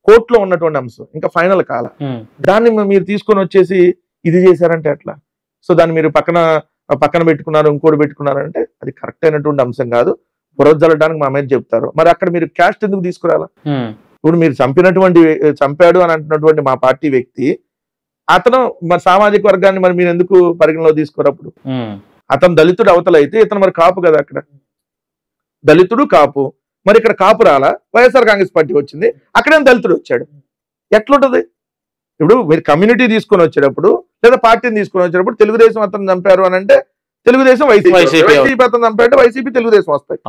కోర్టులో ఉన్నటువంటి అంశం, ఇంకా ఫైనల్ కాల. దాన్ని మీరు తీసుకొని వచ్చేసి ఇది చేశారంటే ఎట్లా? సో దాన్ని మీరు పక్కన పెట్టుకున్నారు, ఇంకోటి పెట్టుకున్నారంటే అది కరెక్ట్ అయినటువంటి అంశం కాదు. బురద జల్లడానికి మా మీద చెప్తారు. మరి అక్కడ మీరు క్యాస్ట్ ఎందుకు తీసుకురాలా? ఇప్పుడు మీరు చంపాడు అని అంటున్నటువంటి మా పార్టీ వ్యక్తి అతను మరి సామాజిక వర్గాన్ని మరి మీరు ఎందుకు పరిగణలో తీసుకోరు? అప్పుడు అతను దళితుడు అవతల అయితే ఇతను మరి కాపు కదా, అక్కడ దళితుడు కాపు. మరి ఇక్కడ కాపు రాలా, వైఎస్ఆర్ కాంగ్రెస్ పార్టీ వచ్చింది, అక్కడేం దళితుడు వచ్చాడు, ఎట్లుంటది? ఇప్పుడు మీరు కమ్యూనిటీ తీసుకొని వచ్చేటప్పుడు లేదా పార్టీని తీసుకొని వచ్చేటప్పుడు తెలుగుదేశం అతను చంపారు అని అంటే తెలుగుదేశం వైసీపీ అతను చంపారంటే వైసీపీ తెలుగుదేశం వస్తాయి.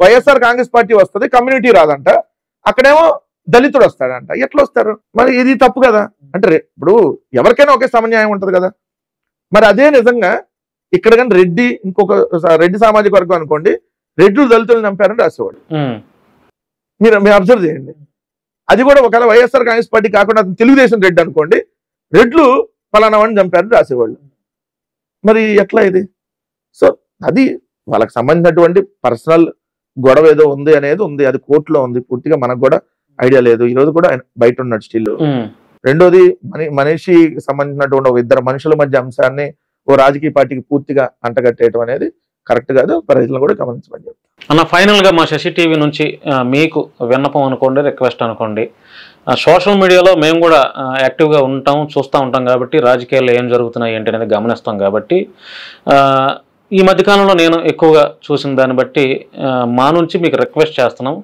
వైఎస్ఆర్ కాంగ్రెస్ పార్టీ వస్తుంది, కమ్యూనిటీ రాదంట. అక్కడేమో దళితుడు వస్తాడంట. ఎట్లా వస్తారు? మరి ఇది తప్పు కదా. అంటే ఇప్పుడు ఎవరికైనా ఒకే సమన్యాయం ఉంటది కదా. మరి అదే నిజంగా ఇక్కడ కానీ రెడ్డి ఇంకొక రెడ్డి సామాజిక వర్గం అనుకోండి, రెడ్లు దళితులను చంపారని రాసేవాడు. మీరు అబ్జర్వ్ చేయండి. అది కూడా ఒకవేళ వైఎస్ఆర్ కాంగ్రెస్ పార్టీ కాకుండా తెలుగుదేశం రెడ్డి అనుకోండి, రెడ్లు ఫలానా వాడిని చంపారని రాసేవాళ్ళు. మరి ఎట్లా ఇది? సో అది వాళ్ళకి సంబంధించినటువంటి పర్సనల్ గొడవ ఏదో ఉంది అనేది ఉంది, అది కోర్టులో ఉంది. పూర్తిగా మనకు కూడా ఐడియా లేదు. ఈ రోజు కూడా బయట ఉన్నాడు స్టిల్. రెండోది మనిషికి సంబంధించినటువంటి ఒక ఇద్దరు మనుషుల మధ్య అంశాన్ని ఓ రాజకీయ పార్టీకి పూర్తిగా అంటగట్టేయడం అనేది కరెక్ట్ కాదు. ప్రజలను కూడా గమనించమని చెప్తాను అన్న. ఫైనల్ గా మా శశి టీవీ నుంచి మీకు విన్నపం అనుకోండి, రిక్వెస్ట్ అనుకోండి. సోషల్ మీడియాలో మేము కూడా యాక్టివ్గా ఉంటాం, చూస్తూ ఉంటాం కాబట్టి రాజకీయాల్లో ఏం జరుగుతున్నాయి ఏంటి అనేది గమనిస్తాం కాబట్టి ఈ మధ్యకాలంలో నేను ఎక్కువగా చూసిన దాన్ని బట్టి మా నుంచి మీకు రిక్వెస్ట్ చేస్తున్నాం.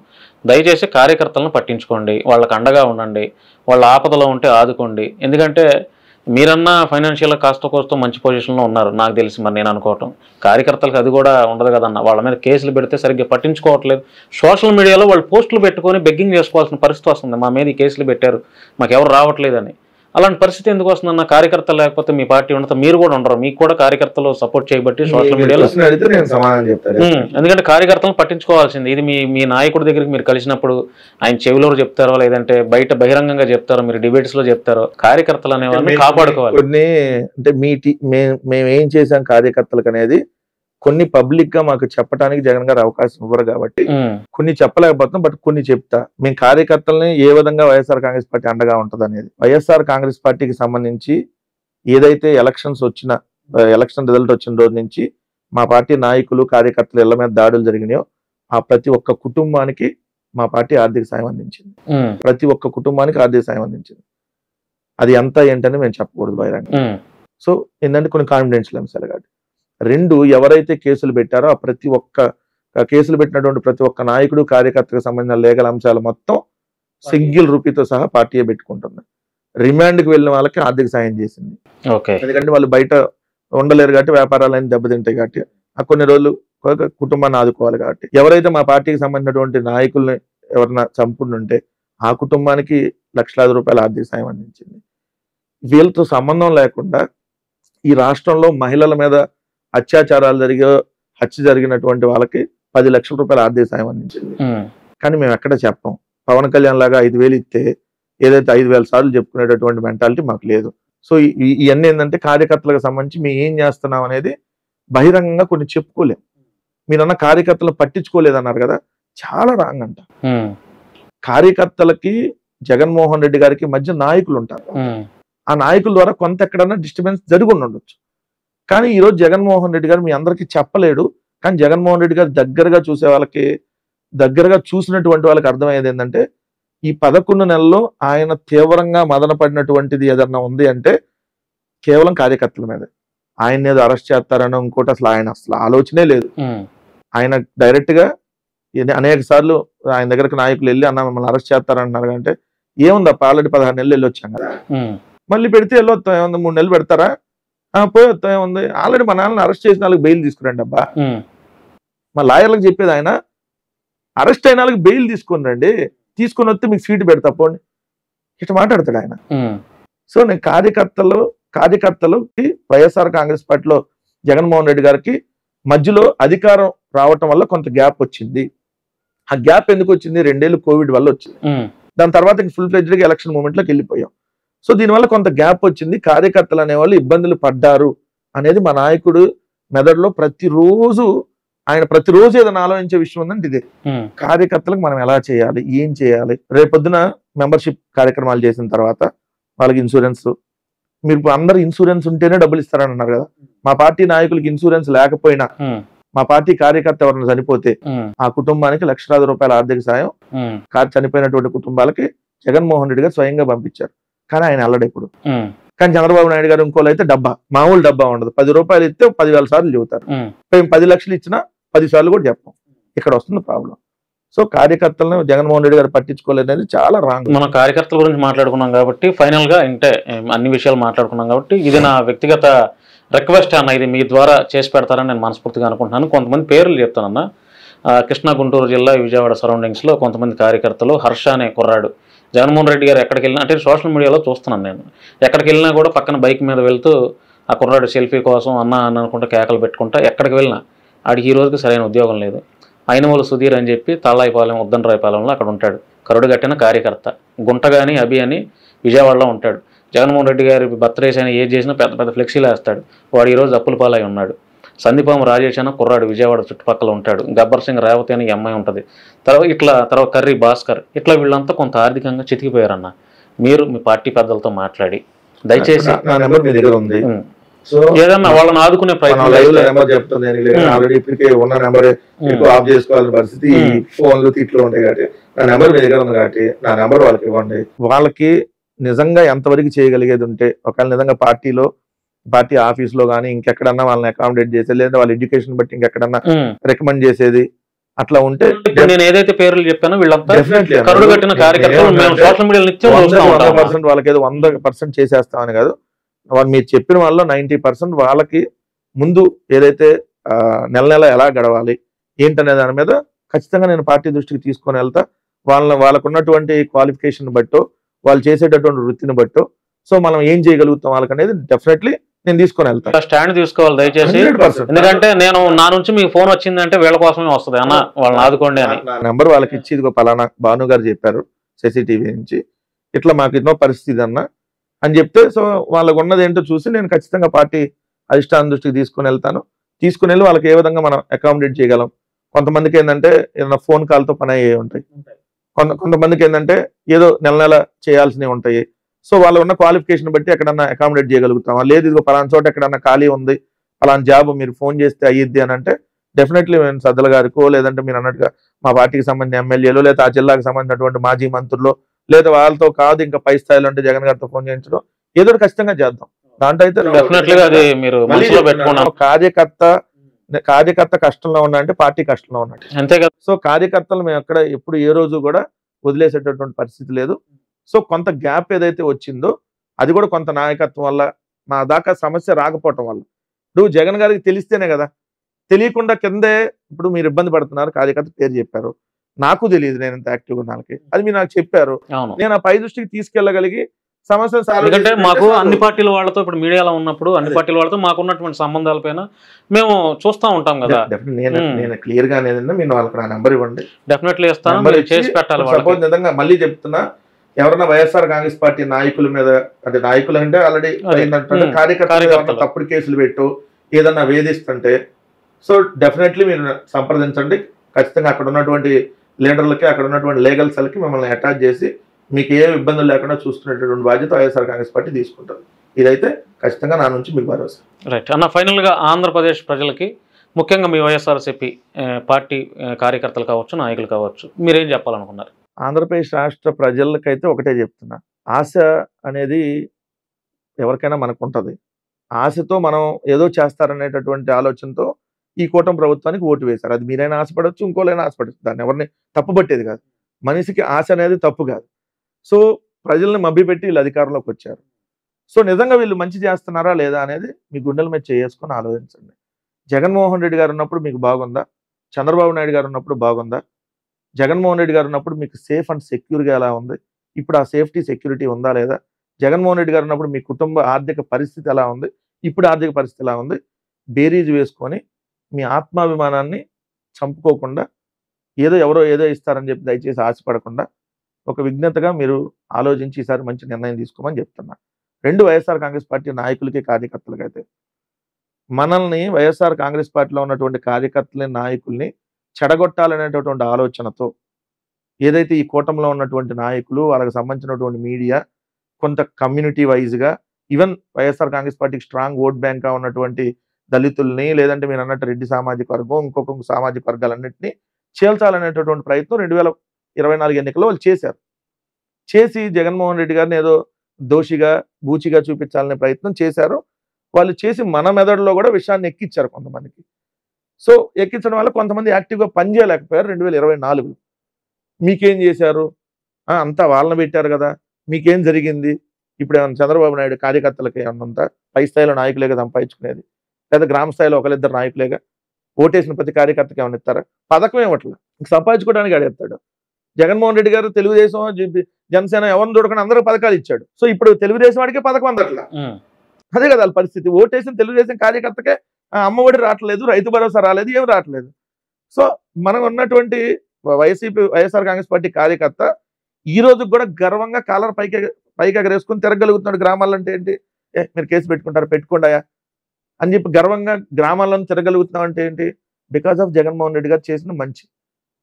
దయచేసి కార్యకర్తలను పట్టించుకోండి, వాళ్ళకి అండగా ఉండండి, వాళ్ళ ఆపదలో ఉంటే ఆదుకోండి. ఎందుకంటే మీరన్నా ఫైనాన్షియల్గా కాస్త కోస్తో మంచి పొజిషన్లో ఉన్నారు నాకు తెలిసి. మరి నేను అనుకోవటం కార్యకర్తలకు అది కూడా ఉండదు కదన్న. వాళ్ళ మీద కేసులు పెడితే సరిగ్గా పట్టించుకోవట్లేదు. సోషల్ మీడియాలో వాళ్ళు పోస్టులు పెట్టుకొని బెగ్గింగ్ చేసుకోవాల్సిన పరిస్థితి వస్తుంది. మా మీద ఈ కేసులు పెట్టారు, మాకు ఎవరు రావట్లేదని. అలాంటి పరిస్థితి ఎందుకు వస్తుందన్న? కార్యకర్తలు లేకపోతే మీ పార్టీ ఉండదు, మీరు కూడా ఉండరు. మీకు కూడా కార్యకర్తలు సపోర్ట్ చేయబట్టి సోషల్ మీడియాలో. ఎందుకంటే కార్యకర్తలను పట్టించుకోవాల్సింది. ఇది మీ నాయకుడి దగ్గరికి మీరు కలిసినప్పుడు ఆయన చెవిలో చెప్తారో లేదంటే బయట బహిరంగంగా చెప్తారో, మీరు డిబేట్స్ లో చెప్తారో, కార్యకర్తలు అనేవాళ్ళని కాపాడుకోవాలి. కొన్ని అంటే మేము ఏం చేసాం కార్యకర్తలకు అనేది కొన్ని పబ్లిక్ గా మాకు చెప్పడానికి జగన్ గారు అవకాశం ఇవ్వరు కాబట్టి కొన్ని చెప్పలేకపోతున్నాం. బట్ కొన్ని చెప్తా. మేము కార్యకర్తల్ని ఏ విధంగా వైఎస్ఆర్ కాంగ్రెస్ పార్టీ అండగా ఉంటది అనేది. వైఎస్ఆర్ కాంగ్రెస్ పార్టీకి సంబంధించి ఏదైతే ఎలక్షన్ రిజల్ట్ వచ్చిన రోజు నుంచి మా పార్టీ నాయకులు కార్యకర్తలు ఇళ్ల మీద దాడులు జరిగినాయో ఆ ప్రతి ఒక్క కుటుంబానికి మా పార్టీ ఆర్థిక సాయం అందించింది. ప్రతి ఒక్క కుటుంబానికి ఆర్థిక సాయం అందించింది. అది ఎంత ఏంటని మేము చెప్పకూడదు బహిరంగ. సో ఏంటంటే కొన్ని కాన్ఫిడెన్షియల్ అంశాలు కాబట్టి. రెండు, ఎవరైతే కేసులు పెట్టారో ఆ ప్రతి ఒక్క కేసులు పెట్టినటువంటి ప్రతి ఒక్క నాయకుడు కార్యకర్తకు సంబంధించిన లీగల్ అంశాలు మొత్తం సింగిల్ రూపీతో సహా పార్టీయే పెట్టుకుంటుంది. రిమాండ్కి వెళ్ళిన వాళ్ళకి ఆర్థిక సాయం చేసింది. ఎందుకంటే వాళ్ళు బయట ఉండలేరు కాబట్టి, వ్యాపారాలన్నీ దెబ్బతింటాయి కాబట్టి, ఆ కొన్ని రోజులు కుటుంబాన్ని ఆదుకోవాలి కాబట్టి. ఎవరైతే మా పార్టీకి సంబంధించినటువంటి నాయకుల్ని ఎవరన్నా చంపుంటే ఆ కుటుంబానికి లక్షలాది రూపాయల ఆర్థిక సాయం అందించింది. వీళ్ళతో సంబంధం లేకుండా ఈ రాష్ట్రంలో మహిళల మీద అత్యాచారాలు హత్య జరిగినటువంటి వాళ్ళకి 10 లక్షల రూపాయల ఆర్థిక సాయం అందించింది. కానీ మేము ఎక్కడ చెప్పాం. పవన్ కళ్యాణ్ లాగా 5,000 ఇస్తే ఏదైతే 5,000 సార్లు చెప్పుకునేటటువంటి మెంటాలిటీ మాకు లేదు. సో ఇవన్నీ ఏంటంటే కార్యకర్తలకు సంబంధించి మేము ఏం చేస్తున్నాం అనేది బహిరంగంగా కొన్ని చెప్పుకోలేం. మీరన్న కార్యకర్తలు పట్టించుకోలేదన్నారు కదా, చాలా రాంగ్ అంట. కార్యకర్తలకి జగన్మోహన్ రెడ్డి గారికి మధ్య నాయకులు ఉంటారు. ఆ నాయకుల ద్వారా కొంత ఎక్కడన్నా డిస్టర్బెన్స్ జరిగి ఉండొచ్చు. కానీ ఈరోజు జగన్మోహన్ రెడ్డి గారు మీ అందరికీ చెప్పలేడు. కానీ జగన్మోహన్ రెడ్డి గారు దగ్గరగా చూసినటువంటి వాళ్ళకి అర్థమయ్యేది ఏంటంటే ఈ 11 నెలల్లో ఆయన తీవ్రంగా మదన పడినటువంటిది ఏదన్నా ఉంది అంటే కేవలం కార్యకర్తల మీద. ఆయన ఏదో అరెస్ట్ చేస్తారనో ఇంకోటి అసలు ఆయన ఆలోచనే లేదు. ఆయన డైరెక్ట్ గా అనేక సార్లు ఆయన దగ్గరకు నాయకులు వెళ్ళి అన్న మిమ్మల్ని అరెస్ట్ చేస్తారంటున్నారు అంటే ఏముందప్ప ఆల్రెడీ 16 నెలలు వెళ్ళి వచ్చాం కదా, మళ్ళీ పెడితే వెళ్ళొస్తాం ఏముంది, 3 నెలలు పెడతారా, పోయి వస్తాం ఏముంది, ఆల్రెడీ మా నాన్నని అరెస్ట్ చేసిన వాళ్ళకి బెయిల్ తీసుకురండి అబ్బా. మా లాయర్లకు చెప్పేది ఆయన అరెస్ట్ అయిన వాళ్ళకి బెయిల్ తీసుకుని రండి, తీసుకుని వస్తే మీకు సీటు పెడతా పోండి, ఇట్లా మాట్లాడతాడు ఆయన. సో నేను కార్యకర్తలకి వైఎస్ఆర్ కాంగ్రెస్ పార్టీలో జగన్మోహన్ రెడ్డి గారికి మధ్యలో అధికారం రావటం వల్ల కొంత గ్యాప్ వచ్చింది. ఆ గ్యాప్ ఎందుకు వచ్చింది? 2 ఏళ్ళు కోవిడ్ వల్ల వచ్చింది. దాని తర్వాత ఫుల్ ఫ్లెడ్జ్డ్గా ఎలక్షన్ మూమెంట్ లోకి వెళ్ళిపోయాం. సో దీనివల్ల కొంత గ్యాప్ వచ్చింది. కార్యకర్తలు అనేవాళ్ళు ఇబ్బందులు పడ్డారు అనేది మా నాయకుడు మెదడులో ప్రతిరోజు ఏదైనా ఆలోచించే విషయం ఉందంటే ఇదే. కార్యకర్తలకు మనం ఎలా చేయాలి, ఏం చేయాలి. రేపొద్దున మెంబర్షిప్ కార్యక్రమాలు చేసిన తర్వాత వాళ్ళకి ఇన్సూరెన్స్, మీరు అందరు ఇన్సూరెన్స్ ఉంటేనే డబ్బులు ఇస్తారని అన్నారు కదా. మా పార్టీ నాయకులకి ఇన్సూరెన్స్ లేకపోయినా మా పార్టీ కార్యకర్త ఎవరైనా చనిపోతే ఆ కుటుంబానికి లక్షలాది రూపాయల ఆర్థిక సాయం చనిపోయినటువంటి కుటుంబాలకి జగన్మోహన్ రెడ్డి గారు స్వయంగా పంపించారు. కానీ ఆయన అల్లడు ఇప్పుడు. కానీ చంద్రబాబు నాయుడు గారు ఇంకోళ్ళు అయితే డబ్బా, మామూలు డబ్బా ఉండదు. 10 రూపాయలు ఇస్తే 10,000 సార్లు చెబుతారు. మేము 10 లక్షలు ఇచ్చినా 10 సార్లు కూడా చెప్పాం. ఇక్కడ వస్తుంది ప్రాబ్లం. సో కార్యకర్తలను జగన్మోహన్ రెడ్డి గారు పట్టించుకోలేదనేది చాలా రాంగ్. మనం కార్యకర్తల గురించి మాట్లాడుకున్నాం కాబట్టి ఫైనల్ గా అంటే అన్ని విషయాలు మాట్లాడుకున్నాం కాబట్టి ఇది నా వ్యక్తిగత రిక్వెస్ట్ అన్న, ఇది మీ ద్వారా చేసి పెడతారని నేను మనస్ఫూర్తిగా అనుకుంటున్నాను. కొంతమంది పేర్లు చెప్తానన్న. కృష్ణా గుంటూరు జిల్లా విజయవాడ సరౌండింగ్స్ లో కొంతమంది కార్యకర్తలు, హర్ష అనే కుర్రాడు జగన్మోహన్ రెడ్డి గారు ఎక్కడికి వెళ్ళినా, అంటే సోషల్ మీడియాలో చూస్తున్నాను నేను, ఎక్కడికి వెళ్ళినా కూడా పక్కన బైక్ మీద వెళ్తూ ఆ కుర్రాడు సెల్ఫీ కోసం అన్న అని అనుకుంటా కేకలు పెట్టుకుంటా ఎక్కడికి వెళ్ళినా, ఆడికి ఈ రోజుకి సరైన ఉద్యోగం లేదు. అయినవోలు సుధీర్ అని చెప్పి తాళ్ళాయిపాలెం ఉద్దండరాయపాలెంలో అక్కడ ఉంటాడు, కరుడు కట్టిన కార్యకర్త. గుంటగాని అభి అని విజయవాడలో ఉంటాడు. జగన్మోహన్ రెడ్డి గారి బర్త్డేస్ అయినా ఏది చేసినా పెద్ద పెద్ద ఫ్లెక్సీలు వేస్తాడు. వాడు ఈరోజు అప్పుల పాలై ఉన్నాడు. సందీపాము రాజేష్ అన్న కుర్రాడు విజయవాడ చుట్టుపక్కల ఉంటాడు. గబ్బర్ సింగ్ రేవతి అని అమ్మాయి ఉంటుంది. తర్వాత కర్రీ భాస్కర్, ఇట్లా వీళ్ళంతా కొంత ఆర్థికంగా చితికిపోయారన్న. మీరు మీ పార్టీ పెద్దలతో మాట్లాడి దయచేసి నా నెంబర్ మీ దగ్గర ఉంది. సో ఏదన్నా వాళ్ళని ఆదుకునే ప్రయత్నం లైవ్ లో నెంబర్ చెప్తుంది. ఆల్రెడీ ఇప్పటికే ఉన్న నెంబర్ ఆఫ్ చేసుకోవాల్సిన పరిస్థితి ఫోన్లు తిట్లు ఉంటాయి కాబట్టి నా నెంబర్ మీ దగ్గర ఉంది కాబట్టి నా నెంబర్ వాళ్ళకి ఇవ్వండి. వాళ్ళకి నిజంగా ఎంతవరకు చేయగలిగేది ఉంటే, ఒకవేళ నిజంగా పార్టీ ఆఫీస్ లో కానీ ఇంకెక్కడన్నా వాళ్ళని అకామిడేట్ చేసేది, లేదా వాళ్ళ ఎడ్యుకేషన్ బట్టి ఇంకెక్కడన్నా రికమెండ్ చేసేది అట్లా ఉంటే, నేను ఏదైతే పేర్లు చెప్పానో వీళ్ళంతా కరుడు కట్టిన కార్యకర్తలు. మేము సోషల్ మీడియా నిత్యం 100% వాళ్ళకి ఏదో 100% చేసేస్తామని కాదు, వాళ్ళు మీరు చెప్పిన వాళ్ళలో 90% వాళ్ళకి ముందు ఏదైతే నెల నెల ఎలా గడవాలి ఏంటనే దాని మీద ఖచ్చితంగా నేను పార్టీ దృష్టికి తీసుకొని వెళ్తా. వాళ్ళకు ఉన్నటువంటి క్వాలిఫికేషన్ బట్టో, వాళ్ళు చేసేటటువంటి వృత్తిని బట్టో, సో మనం ఏం చేయగలుగుతాం వాళ్ళకి అనేది డెఫినెట్లీ నేను తీసుకొని వెళ్తాను. స్టాండ్ తీసుకోవాలి దయచేసి. ఎందుకంటే నేను నా నుంచి మీకు ఫోన్ వచ్చిందంటే వీళ్ళ కోసమే వస్తుంది అన్న, వాళ్ళని ఆదుకోండి అని. నా నెంబర్ వాళ్ళకి ఇచ్చి ఇదిగో పలానా భాను గారు చెప్పారు CCTV నుంచి, ఇట్లా మాకు ఎన్నో పరిస్థితి అన్న అని చెప్తే, సో వాళ్ళకు ఉన్నది ఏంటో చూసి నేను ఖచ్చితంగా పార్టీ అధిష్టానం దృష్టికి తీసుకుని వెళ్తాను. తీసుకుని వెళ్ళి వాళ్ళకి ఏ విధంగా మనం అకామిడేట్ చేయగలం. కొంతమందికి ఏంటంటే ఏదైనా ఫోన్ కాల్తో పని అయ్యే ఉంటాయి, కొంతమందికి ఏంటంటే ఏదో నెల నెల చేయాల్సినవి ఉంటాయి. సో వాళ్ళు ఉన్న క్వాలిఫికేషన్ బట్టి ఎక్కడన్నా అకామిడేట్ చేయగలుగుతామా, లేదు ఇదిగో పలానా చోట ఎక్కడన్నా ఖాళీ ఉంది, పలానా జాబ్ మీరు ఫోన్ చేస్తే అయ్యిద్ది అని అంటే డెఫినెట్లీ మేము సజ్జల గారికో, లేదంటే మీరు అన్నట్టుగా మా పార్టీకి సంబంధించిన ఎమ్మెల్యేలు, లేదా ఆ జిల్లాకు సంబంధించినటువంటి మాజీ మంత్రులు, లేదా వాళ్ళతో కాదు ఇంకా పై స్థాయిలో అంటే జగన్ గారితో ఫోన్ చేయించడం ఏదో ఖచ్చితంగా చేద్దాం. దాంట్లో అయితే కార్యకర్త కష్టంలో ఉన్నాయంటే పార్టీ కష్టంలో ఉన్నట్టు, అంతే కదా. సో కార్యకర్తలు మేము ఎక్కడ ఎప్పుడు ఏ రోజు కూడా వదిలేసేటటువంటి పరిస్థితి లేదు. సో కొంత గ్యాప్ ఏదైతే వచ్చిందో అది కూడా కొంత నాయకత్వం వల్ల, మా దాకా సమస్య రాకపోవటం వల్ల. ఇప్పుడు జగన్ గారికి తెలిస్తేనే కదా, తెలియకుండా కిందే ఇప్పుడు మీరు ఇబ్బంది పడుతున్నారు, కార్యకర్త పేరు చెప్పారు, నాకు తెలియదు నేను ఎంత యాక్టివ్గా ఉన్నానికి, అది మీరు నాకు చెప్పారు, నేను ఆ పై దృష్టికి తీసుకెళ్ళగలిగి సమస్య. ఎందుకంటే మాకు అన్ని పార్టీల వాళ్ళతో, ఇప్పుడు మీడియాలో ఉన్నప్పుడు అన్ని పార్టీల వాళ్ళతో మాకున్నటువంటి సంబంధాలపైన మేము చూస్తూ ఉంటాం కదా. నేను క్లియర్ గా మీరు వాళ్ళకి నా నెంబర్ ఇవ్వండి, డెఫినెట్లీ ఇస్తాను, చేసి పెట్టాలి. సపోజ్ నిజంగా మళ్ళీ చెప్తున్నా, ఎవరన్నా వైఎస్ఆర్ కాంగ్రెస్ పార్టీ నాయకుల మీద, అంటే నాయకులు అంటే ఆల్రెడీ కార్యకర్తలు తప్పుడు కేసులు పెట్టు ఏదన్నా వేధిస్తుంటే, సో డెఫినెట్లీ మీరు సంప్రదించండి. ఖచ్చితంగా అక్కడ ఉన్నటువంటి లీడర్లకి, అక్కడ ఉన్నటువంటి లీగల్ సెల్కి మిమ్మల్ని అటాచ్ చేసి మీకు ఏ ఇబ్బందులు లేకుండా చూసుకునేటటువంటి బాధ్యత వైఎస్ఆర్ కాంగ్రెస్ పార్టీ తీసుకుంటారు. ఇదైతే ఖచ్చితంగా నా నుంచి మీకు భరోసా. రైట్ అన్న, ఫైనల్గా ఆంధ్రప్రదేశ్ ప్రజలకి, ముఖ్యంగా మీ వైఎస్ఆర్సీపీ పార్టీ కార్యకర్తలు కావచ్చు, నాయకులు కావచ్చు, మీరేం చెప్పాలనుకున్నారు? ఆంధ్రప్రదేశ్ రాష్ట్ర ప్రజలకైతే ఒకటే చెప్తున్నా, ఆశ అనేది ఎవరికైనా మనకు ఉంటుంది. ఆశతో మనం ఏదో చేస్తారనేటటువంటి ఆలోచనతో ఈ కూటమి ప్రభుత్వానికి ఓటు వేశారు. అది మీరైనా ఆశపడవచ్చు, ఇంకోలైనా ఆశపడచ్చు, దాన్ని ఎవరిని తప్పుపట్టేది కాదు. మనిషికి ఆశ అనేది తప్పు కాదు. సో ప్రజల్ని మభ్యపెట్టి వీళ్ళు అధికారంలోకి వచ్చారు. సో నిజంగా వీళ్ళు మంచి చేస్తున్నారా లేదా అనేది మీ గుండెల మీద చేసుకొని ఆలోచించండి. జగన్మోహన్ రెడ్డి గారు ఉన్నప్పుడు మీకు బాగుందా? చంద్రబాబు నాయుడు గారు ఉన్నప్పుడు బాగుందా? జగన్మోహన్ రెడ్డి గారు ఉన్నప్పుడు మీకు సేఫ్ అండ్ సెక్యూర్గా ఎలా ఉంది? ఇప్పుడు ఆ సేఫ్టీ సెక్యూరిటీ ఉందా లేదా? జగన్మోహన్ రెడ్డి గారు ఉన్నప్పుడు మీ కుటుంబ ఆర్థిక పరిస్థితి ఎలా ఉంది? ఇప్పుడు ఆర్థిక పరిస్థితి ఎలా ఉంది? బేరీజ్ వేసుకొని మీ ఆత్మాభిమానాన్ని చంపుకోకుండా, ఎవరో ఏదో ఇస్తారని చెప్పి దయచేసి ఆశపడకుండా ఒక విజ్ఞతగా మీరు ఆలోచించి ఈసారి మంచి నిర్ణయం తీసుకోమని చెప్తున్నా. 2 వైఎస్ఆర్ కాంగ్రెస్ పార్టీ నాయకులకి, కార్యకర్తలకి అయితే, మనల్ని వైఎస్ఆర్ కాంగ్రెస్ పార్టీలో ఉన్నటువంటి కార్యకర్తలని, నాయకుల్ని చెడగొట్టాలనేటటువంటి ఆలోచనతో ఏదైతే ఈ కూటమిలో ఉన్నటువంటి నాయకులు, వాళ్ళకి సంబంధించినటువంటి మీడియా, కొంత కమ్యూనిటీ వైజ్గా, ఈవెన్ వైఎస్ఆర్ కాంగ్రెస్ పార్టీకి స్ట్రాంగ్ ఓట్ బ్యాంక్గా ఉన్నటువంటి దళితుల్ని, లేదంటే మీరు అన్నట్టు రెడ్డి సామాజిక వర్గం, ఇంకొక సామాజిక వర్గాలన్నింటినీ చేల్చాలనేటటువంటి ప్రయత్నం 2024 ఎన్నికల్లో వాళ్ళు చేశారు. చేసి జగన్మోహన్ రెడ్డి గారిని ఏదో దోషిగా, బూచిగా చూపించాలనే ప్రయత్నం చేశారు. వాళ్ళు చేసి మన మెదడులో కూడా విషయాన్ని ఎక్కించారు కొంతమందికి. సో ఎక్కించడం వల్ల కొంతమంది యాక్టివ్గా పనిచేయలేకపోయారు. 2024 మీకేం చేశారు? అంతా వాళ్ళని పెట్టారు కదా, మీకేం జరిగింది? ఇప్పుడు ఏమన్నా చంద్రబాబు నాయుడు కార్యకర్తలకి ఏమన్నంతా పై స్థాయిలో నాయకులేగా సంపాదించుకునేది, లేదా గ్రామ స్థాయిలో ఒకరిద్దరు నాయకులేగా ఓటేసిన ప్రతి కార్యకర్తకి ఏమైనా ఇస్తారా? పథకం ఇవ్వట్లా, సంపాదించుకోవడానికి అడుగుతాడు. జగన్మోహన్ రెడ్డి గారు తెలుగుదేశం జనసేన ఎవరిని చూడకుండా అందరూ పథకాలు ఇచ్చాడు. సో ఇప్పుడు తెలుగుదేశం వాడికే పథకం అందట్లా. అదే కదా వాళ్ళ పరిస్థితి. ఓటేసిన తెలుగుదేశం కార్యకర్తకే అమ్మఒడి రావట్లేదు, రైతు భరోసా రాలేదు, ఏం రావట్లేదు. సో మనం ఉన్నటువంటి వైఎస్ఆర్ కాంగ్రెస్ పార్టీ కార్యకర్త ఈ రోజు కూడా గర్వంగా కాలర్ పైకి ఎగరేసుకుని తిరగలుగుతున్నాడు. గ్రామాల్లో అంటే ఏంటి, మీరు కేసు పెట్టుకుంటారు, పెట్టుకోండాయా అని చెప్పి గర్వంగా గ్రామాల్లో తిరగలుగుతున్నాం అంటే ఏంటి, బికాస్ ఆఫ్ జగన్మోహన్ రెడ్డి గారు చేసిన మంచి.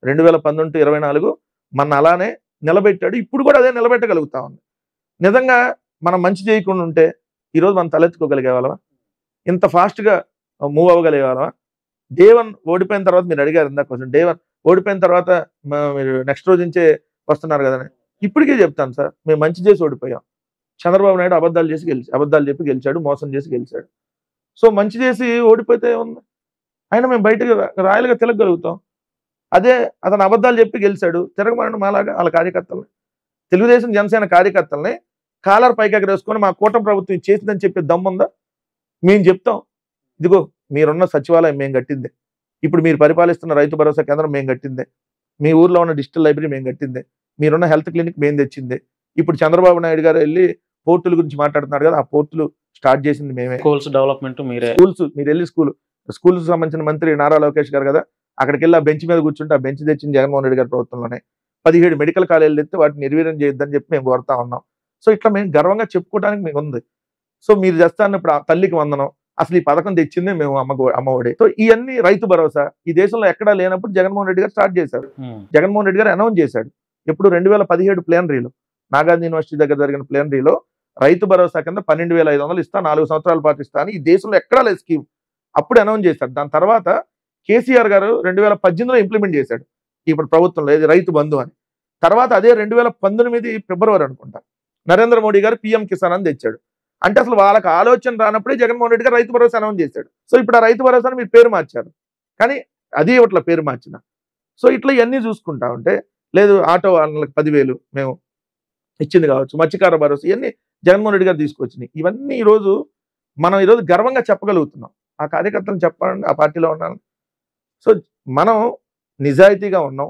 2019-24 మన అలానే నిలబెట్టాడు. ఇప్పుడు కూడా అదే నిలబెట్టగలుగుతా ఉంది. నిజంగా మనం మంచి చేయకుండా ఉంటే ఈరోజు మనం తలెత్తుకోగలిగే వాళ్ళమా, ఇంత ఫాస్ట్గా మూవ్ అవ్వగలిగే వాళ్ళమా? డే 1 ఓడిపోయిన తర్వాత మీరు అడిగారు ఇందాక కొంచెం, డే 1 ఓడిపోయిన తర్వాత మీరు నెక్స్ట్ రోజు నుంచే వస్తున్నారు కదా. ఇప్పటికే చెప్తాను సార్, మేము మంచి చేసి ఓడిపోయాం. చంద్రబాబు నాయుడు అబద్ధాలు చెప్పి గెలిచాడు, మోసం చేసి గెలిచాడు. సో మంచి చేసి ఓడిపోతే ఉంది, అయినా మేము బయటకు రాయలుగా తిరగలుగుతాం. అదే అతను అబద్ధాలు చెప్పి గెలిచాడు, తిరగమని మాలాగా వాళ్ళ కార్యకర్తల్ని, తెలుగుదేశం జనసేన కార్యకర్తల్ని కాలర్ పైకి ఎగరేసుకొని మా కూటమి ప్రభుత్వం చేసిందని చెప్పే దమ్ముందా? మేము చెప్తాం, ఇదిగో మీరున్న సచివాలయం మేము కట్టిందే, ఇప్పుడు మీరు పరిపాలిస్తున్న రైతు భరోసా కేంద్రం మేము కట్టిందే, మీ ఊర్లో ఉన్న డిజిటల్ లైబ్రరీ మేము కట్టిందే, మీరున్న హెల్త్ క్లినిక్ మేము తెచ్చిందే. ఇప్పుడు చంద్రబాబు నాయుడు గారు వెళ్ళి పోర్టుల గురించి మాట్లాడుతున్నారు కదా, ఆ పోర్టులు స్టార్ట్ చేసింది మేమే. స్కూల్స్ డెవలప్మెంట్ మీరే. స్కూల్స్ మీరు వెళ్ళి స్కూల్స్ సంబంధించిన మంత్రి నారా లోకేష్ గారు కదా, అక్కడికి వెళ్ళి ఆ బెంచ్ మీద కూర్చుంటే ఆ బెంచ్ తెచ్చింది జగన్మోహన్ రెడ్డి గారి ప్రభుత్వంలోనే. 17 మెడికల్ కాలేజీలు తెస్తే వాటిని నిర్వీర్యం చేయొద్దని చెప్పి మేము కోరుతా ఉన్నాం. సో ఇట్లా మేము గర్వంగా చెప్పుకోవడానికి మీకు ఉంది. సో మీరు చేస్తాను ఇప్పుడు ఆ తల్లికి వందనం, అసలు ఈ పథకం తెచ్చిందే మేము అమ్మఒడి. సో ఇవన్నీ రైతు భరోసా ఈ దేశంలో ఎక్కడా లేనప్పుడు జగన్మోహన్ రెడ్డి గారు స్టార్ట్ చేశారు. జగన్మోహన్ రెడ్డి గారు అనౌన్స్ చేశాడు. ఎప్పుడు 2017 ప్లేనరీలో, నాగార్జున యూనివర్సిటీ దగ్గర జరిగిన ప్లేనరీలో రైతు భరోసా కింద 12,500 ఇస్తా, 4 సంవత్సరాల పాటు ఇస్తా అని ఈ దేశంలో ఎక్కడా లేదు స్కీమ్. అప్పుడు అనౌన్స్ చేశారు. దాని తర్వాత కేసీఆర్ గారు 2018లో ఇంప్లిమెంట్ చేశాడు ఇప్పుడు ప్రభుత్వంలో, ఇది రైతు బంధు అని. తర్వాత అదే 2019 ఫిబ్రవరి అనుకుంటా నరేంద్ర మోడీ గారు PM కిసాన్ అని తెచ్చాడు. అంటే అసలు వాళ్ళకి ఆలోచన రానప్పుడే జగన్మోహన్ రెడ్డి గారు రైతు భరోసా అనౌన్స్ చేశాడు. సో ఇప్పుడు ఆ రైతు భరోసాని మీరు పేరు మార్చారు, కానీ అది ఇట్లా పేరు మార్చిన. సో ఇట్లా ఇవన్నీ చూసుకుంటా ఉంటే, లేదు ఆటో వాళ్ళకి 10,000 మేము ఇచ్చింది కావచ్చు, మత్స్యకార భరోసా, ఇవన్నీ జగన్మోహన్ రెడ్డి గారు తీసుకొచ్చినాయి. ఇవన్నీ మనం ఈరోజు గర్వంగా చెప్పగలుగుతున్నాం. ఆ కార్యకర్తలు చెప్పాలండి, ఆ పార్టీలో ఉన్నాను. సో మనం నిజాయితీగా ఉన్నాం.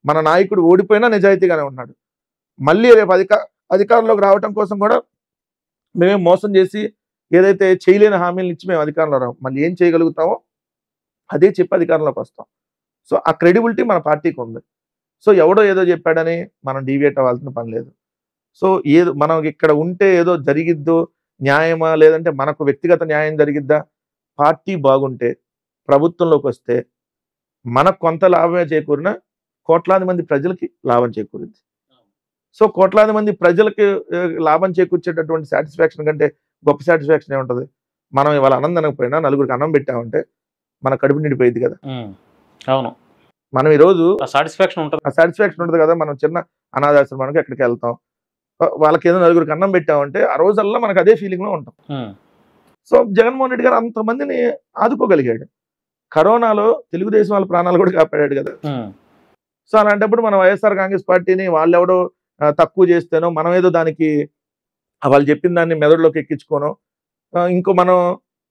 మన నాయకుడు ఓడిపోయినా నిజాయితీగానే ఉన్నాడు. మళ్ళీ రేపు అధికారంలోకి రావటం కోసం కూడా మేమే మోసం చేసి ఏదైతే చేయలేని హామీలను ఇచ్చి మేము అధికారంలో రావు, మళ్ళీ ఏం చేయగలుగుతామో అదే చెప్పి అధికారంలోకి వస్తాం. సో ఆ క్రెడిబిలిటీ మన పార్టీకి ఉంది. సో ఎవడో ఏదో చెప్పాడని మనం డీవియేట్ అవ్వాల్సిన పని లేదు. సో మనం ఇక్కడ ఉంటే ఏదో జరిగిద్దో న్యాయమా, లేదంటే మనకు వ్యక్తిగత న్యాయం జరిగిద్దా, పార్టీ బాగుంటే ప్రభుత్వంలోకి వస్తే మనకు కొంత లాభమే చేకూరినా కోట్లాది మంది ప్రజలకి లాభం చేకూరింది. సో కోట్లాది మంది ప్రజలకి లాభం చేకూర్చేటటువంటి సాటిస్ఫాక్షన్ కంటే గొప్ప సాటిస్ఫాక్షన్ ఏముంటుంది? మనం ఇవాళ అన్నం తినకపోయినా నలుగురికి అన్నం పెట్టామంటే మన కడుపు నిండిపోయింది కదా. అవును, మనం ఈరోజు సాటిస్ఫాక్షన్ ఉంటుంది కదా. మనం చిన్న అనాథాశ్రమానికి ఎక్కడికి వెళ్తాం, వాళ్ళకి ఏదో నలుగురికి అన్నం పెట్టామంటే ఆ రోజల్లా మనకు అదే ఫీలింగ్ లో ఉంటాం. సో జగన్మోహన్ రెడ్డి గారు అంతమందిని ఆదుకోగలిగాడు. కరోనాలో తెలుగుదేశం వాళ్ళ ప్రాణాలు కూడా కాపాడాడు కదా. సో అలాంటప్పుడు మన వైఎస్ఆర్ కాంగ్రెస్ పార్టీని వాళ్ళెవడో తక్కువ చేస్తేనో, మనం ఏదో దానికి వాళ్ళు చెప్పిన దాన్ని మెదడులోకి ఎక్కించుకోనో, ఇంకో మనం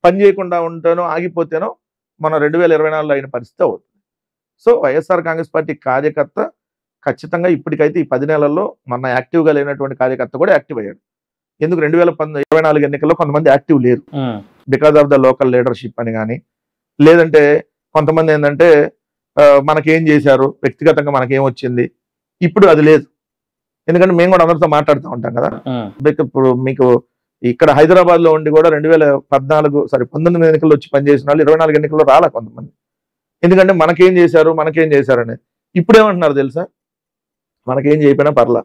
పని చేయకుండా ఉంటానో ఆగిపోతేనో మనం 2024లో అయిన పరిస్థితి అవుతుంది. సో వైఎస్ఆర్ కాంగ్రెస్ పార్టీ కార్యకర్త ఖచ్చితంగా ఇప్పటికైతే ఈ 10 నెలల్లో మన యాక్టివ్గా లేనటువంటి కార్యకర్త కూడా యాక్టివ్ అయ్యాడు. ఎందుకు 2024 ఎన్నికల్లో కొంతమంది యాక్టివ్ లేరు, because of the local leadership అని కానీ, లేదంటే కొంతమంది ఏంటంటే మనకేం చేశారు, వ్యక్తిగతంగా మనకేం వచ్చింది, ఇప్పుడు అది లేదు. ఎందుకంటే మేము కూడా అందరితో మాట్లాడుతూ ఉంటాం కదా. ఇప్పుడు మీకు ఇక్కడ హైదరాబాద్ లో ఉండి కూడా 19 ఎన్నికల్లో వచ్చి పనిచేసిన వాళ్ళు 24 ఎన్నికల్లో రాలా కొంతమంది. ఎందుకంటే మనకేం చేశారు అనేది. ఇప్పుడు ఏమంటున్నారు తెలుసా, మనకేం చేయకపోయినా పర్లా,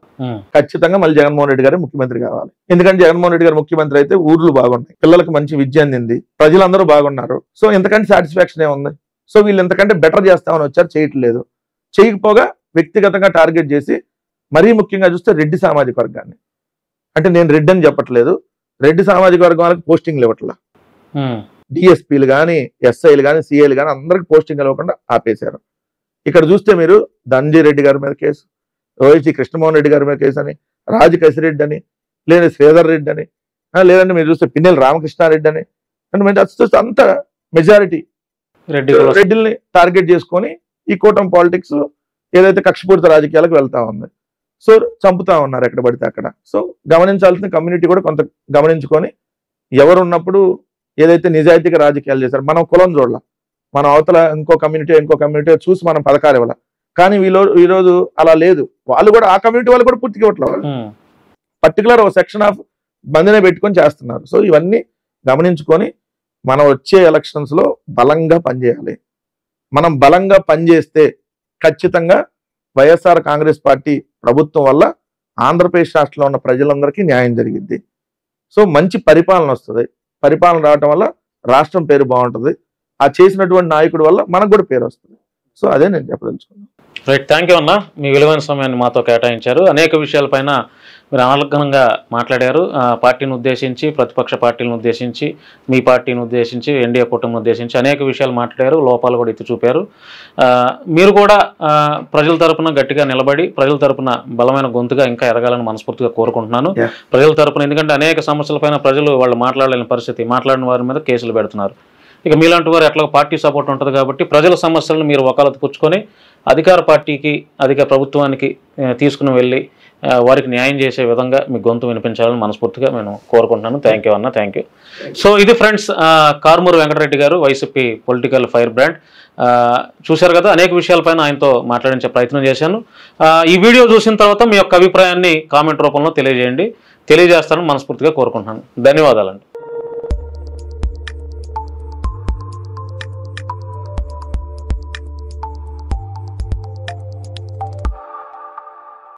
ఖచ్చితంగా మళ్ళీ జగన్మోహన్ రెడ్డి గారు ముఖ్యమంత్రి కావాలి. ఎందుకంటే జగన్మోహన్ రెడ్డి గారు ముఖ్యమంత్రి అయితే ఊర్లు బాగున్నాయి, పిల్లలకు మంచి విద్య అందింది, ప్రజలందరూ బాగున్నారు. సో ఎంతకంటే సాటిస్ఫాక్షన్ ఏముంది? సో వీళ్ళు ఎంతకంటే బెటర్ చేస్తామని వచ్చారు, చేయట్లేదు. చేయకపోగా వ్యక్తిగతంగా టార్గెట్ చేసి, మరీ ముఖ్యంగా చూస్తే రెడ్డి సామాజిక వర్గాన్ని, అంటే నేను రెడ్డి అని చెప్పట్లేదు, రెడ్డి సామాజిక వర్గం వాళ్ళకి పోస్టింగ్లు ఇవ్వట్లా. డిఎస్పీలు కానీ, ఎస్ఐలు కానీ, సిఐలు కానీ అందరికి పోస్టింగ్ ఇవ్వకుండా ఆపేశారు. ఇక్కడ చూస్తే మీరు ధనంజయ రెడ్డి గారి మీద కేసు, ఓఎస్టీ కృష్ణమోహన్ రెడ్డి గారి మీద కేసు అని, రాజు కసిరెడ్డి అని, లేదా శ్రీధర్ రెడ్డి అని, లేదంటే మీరు చూస్తే పిన్నెల రామకృష్ణారెడ్డి అని, అంటే అంత మెజారిటీ రెడ్డిల్ని టార్గెట్ చేసుకొని ఈ కూటమి పాలిటిక్స్ ఏదైతే కక్షపూరిత రాజకీయాలకు వెళ్తా ఉంది. సో చంపుతా ఉన్నారు ఎక్కడ పడితే అక్కడ. సో గమనించాల్సిన కమ్యూనిటీ కూడా కొంత గమనించుకొని ఎవరు ఉన్నప్పుడు ఏదైతే నిజాయితీగా రాజకీయాలు చేశారు, మనం కులం చూడాల, మన అవతల ఇంకో కమ్యూనిటీ చూసి మనం పథకాలు ఇవ్వాలి. కానీ ఈరోజు అలా లేదు. వాళ్ళు కూడా ఆ కమ్యూనిటీ వాళ్ళు కూడా పూర్తిగా ఇవ్వట్లేదు, పర్టికులర్ ఒక సెక్షన్ ఆఫ్ మందినే పెట్టుకొని చేస్తున్నారు. సో ఇవన్నీ గమనించుకొని మనం వచ్చే ఎలక్షన్స్ లో బలంగా పనిచేయాలి. మనం బలంగా పనిచేస్తే ఖచ్చితంగా వైఎస్ఆర్ కాంగ్రెస్ పార్టీ ప్రభుత్వం వల్ల ఆంధ్రప్రదేశ్ రాష్ట్రంలో ఉన్న ప్రజలందరికీ న్యాయం జరిగిద్ది. సో మంచి పరిపాలన వస్తుంది. పరిపాలన రావటం వల్ల రాష్ట్రం పేరు బాగుంటుంది. ఆ చేసినటువంటి నాయకుడి వల్ల మనకు కూడా పేరు వస్తుంది. సో అదే నేను చెప్పదలుచుకున్నాను. రైట్, థ్యాంక్ యూ అన్న. మీ విలువైన సమయాన్ని మాతో కేటాయించారు. అనేక విషయాలపైన మీరు అనర్గళంగా మాట్లాడారు. పార్టీని ఉద్దేశించి, ప్రతిపక్ష పార్టీలను ఉద్దేశించి, మీ పార్టీని ఉద్దేశించి, ఎన్డీఏ కూటమిని ఉద్దేశించి అనేక విషయాలు మాట్లాడారు. లోపాలు కూడా ఎత్తి చూపారు. మీరు కూడా ప్రజల తరపున గట్టిగా నిలబడి ప్రజల తరపున బలమైన గొంతుగా ఇంకా ఎదగాలని మనస్ఫూర్తిగా కోరుకుంటున్నాను. ప్రజల తరపున, ఎందుకంటే అనేక సమస్యలపైన ప్రజలు వాళ్ళు మాట్లాడలేని పరిస్థితి, మాట్లాడిన వారి మీద కేసులు పెడుతున్నారు. ఇక మీలాంటి వారు ఎట్లా పార్టీ సపోర్ట్ ఉంటుంది కాబట్టి ప్రజల సమస్యలను మీరు వకాలతు పుచ్చుకొని అధికార పార్టీకి, అధికార ప్రభుత్వానికి తీసుకుని వెళ్ళి వారికి న్యాయం చేసే విధంగా మీ గొంతు వినిపించాలని మనస్ఫూర్తిగా నేను కోరుకుంటున్నాను. థ్యాంక్ యూ అన్న, థ్యాంక్ యూ. సో ఇది ఫ్రెండ్స్, కారుమూరి వెంకటరెడ్డి గారు, వైసీపీ పొలిటికల్ ఫైర్ బ్రాండ్. చూశారు కదా, అనేక విషయాలపైన ఆయనతో మాట్లాడించే ప్రయత్నం చేశాను. ఈ వీడియో చూసిన తర్వాత మీ యొక్క అభిప్రాయాన్ని కామెంట్ రూపంలో తెలియజేస్తానని మనస్ఫూర్తిగా కోరుకుంటున్నాను. ధన్యవాదాలండి.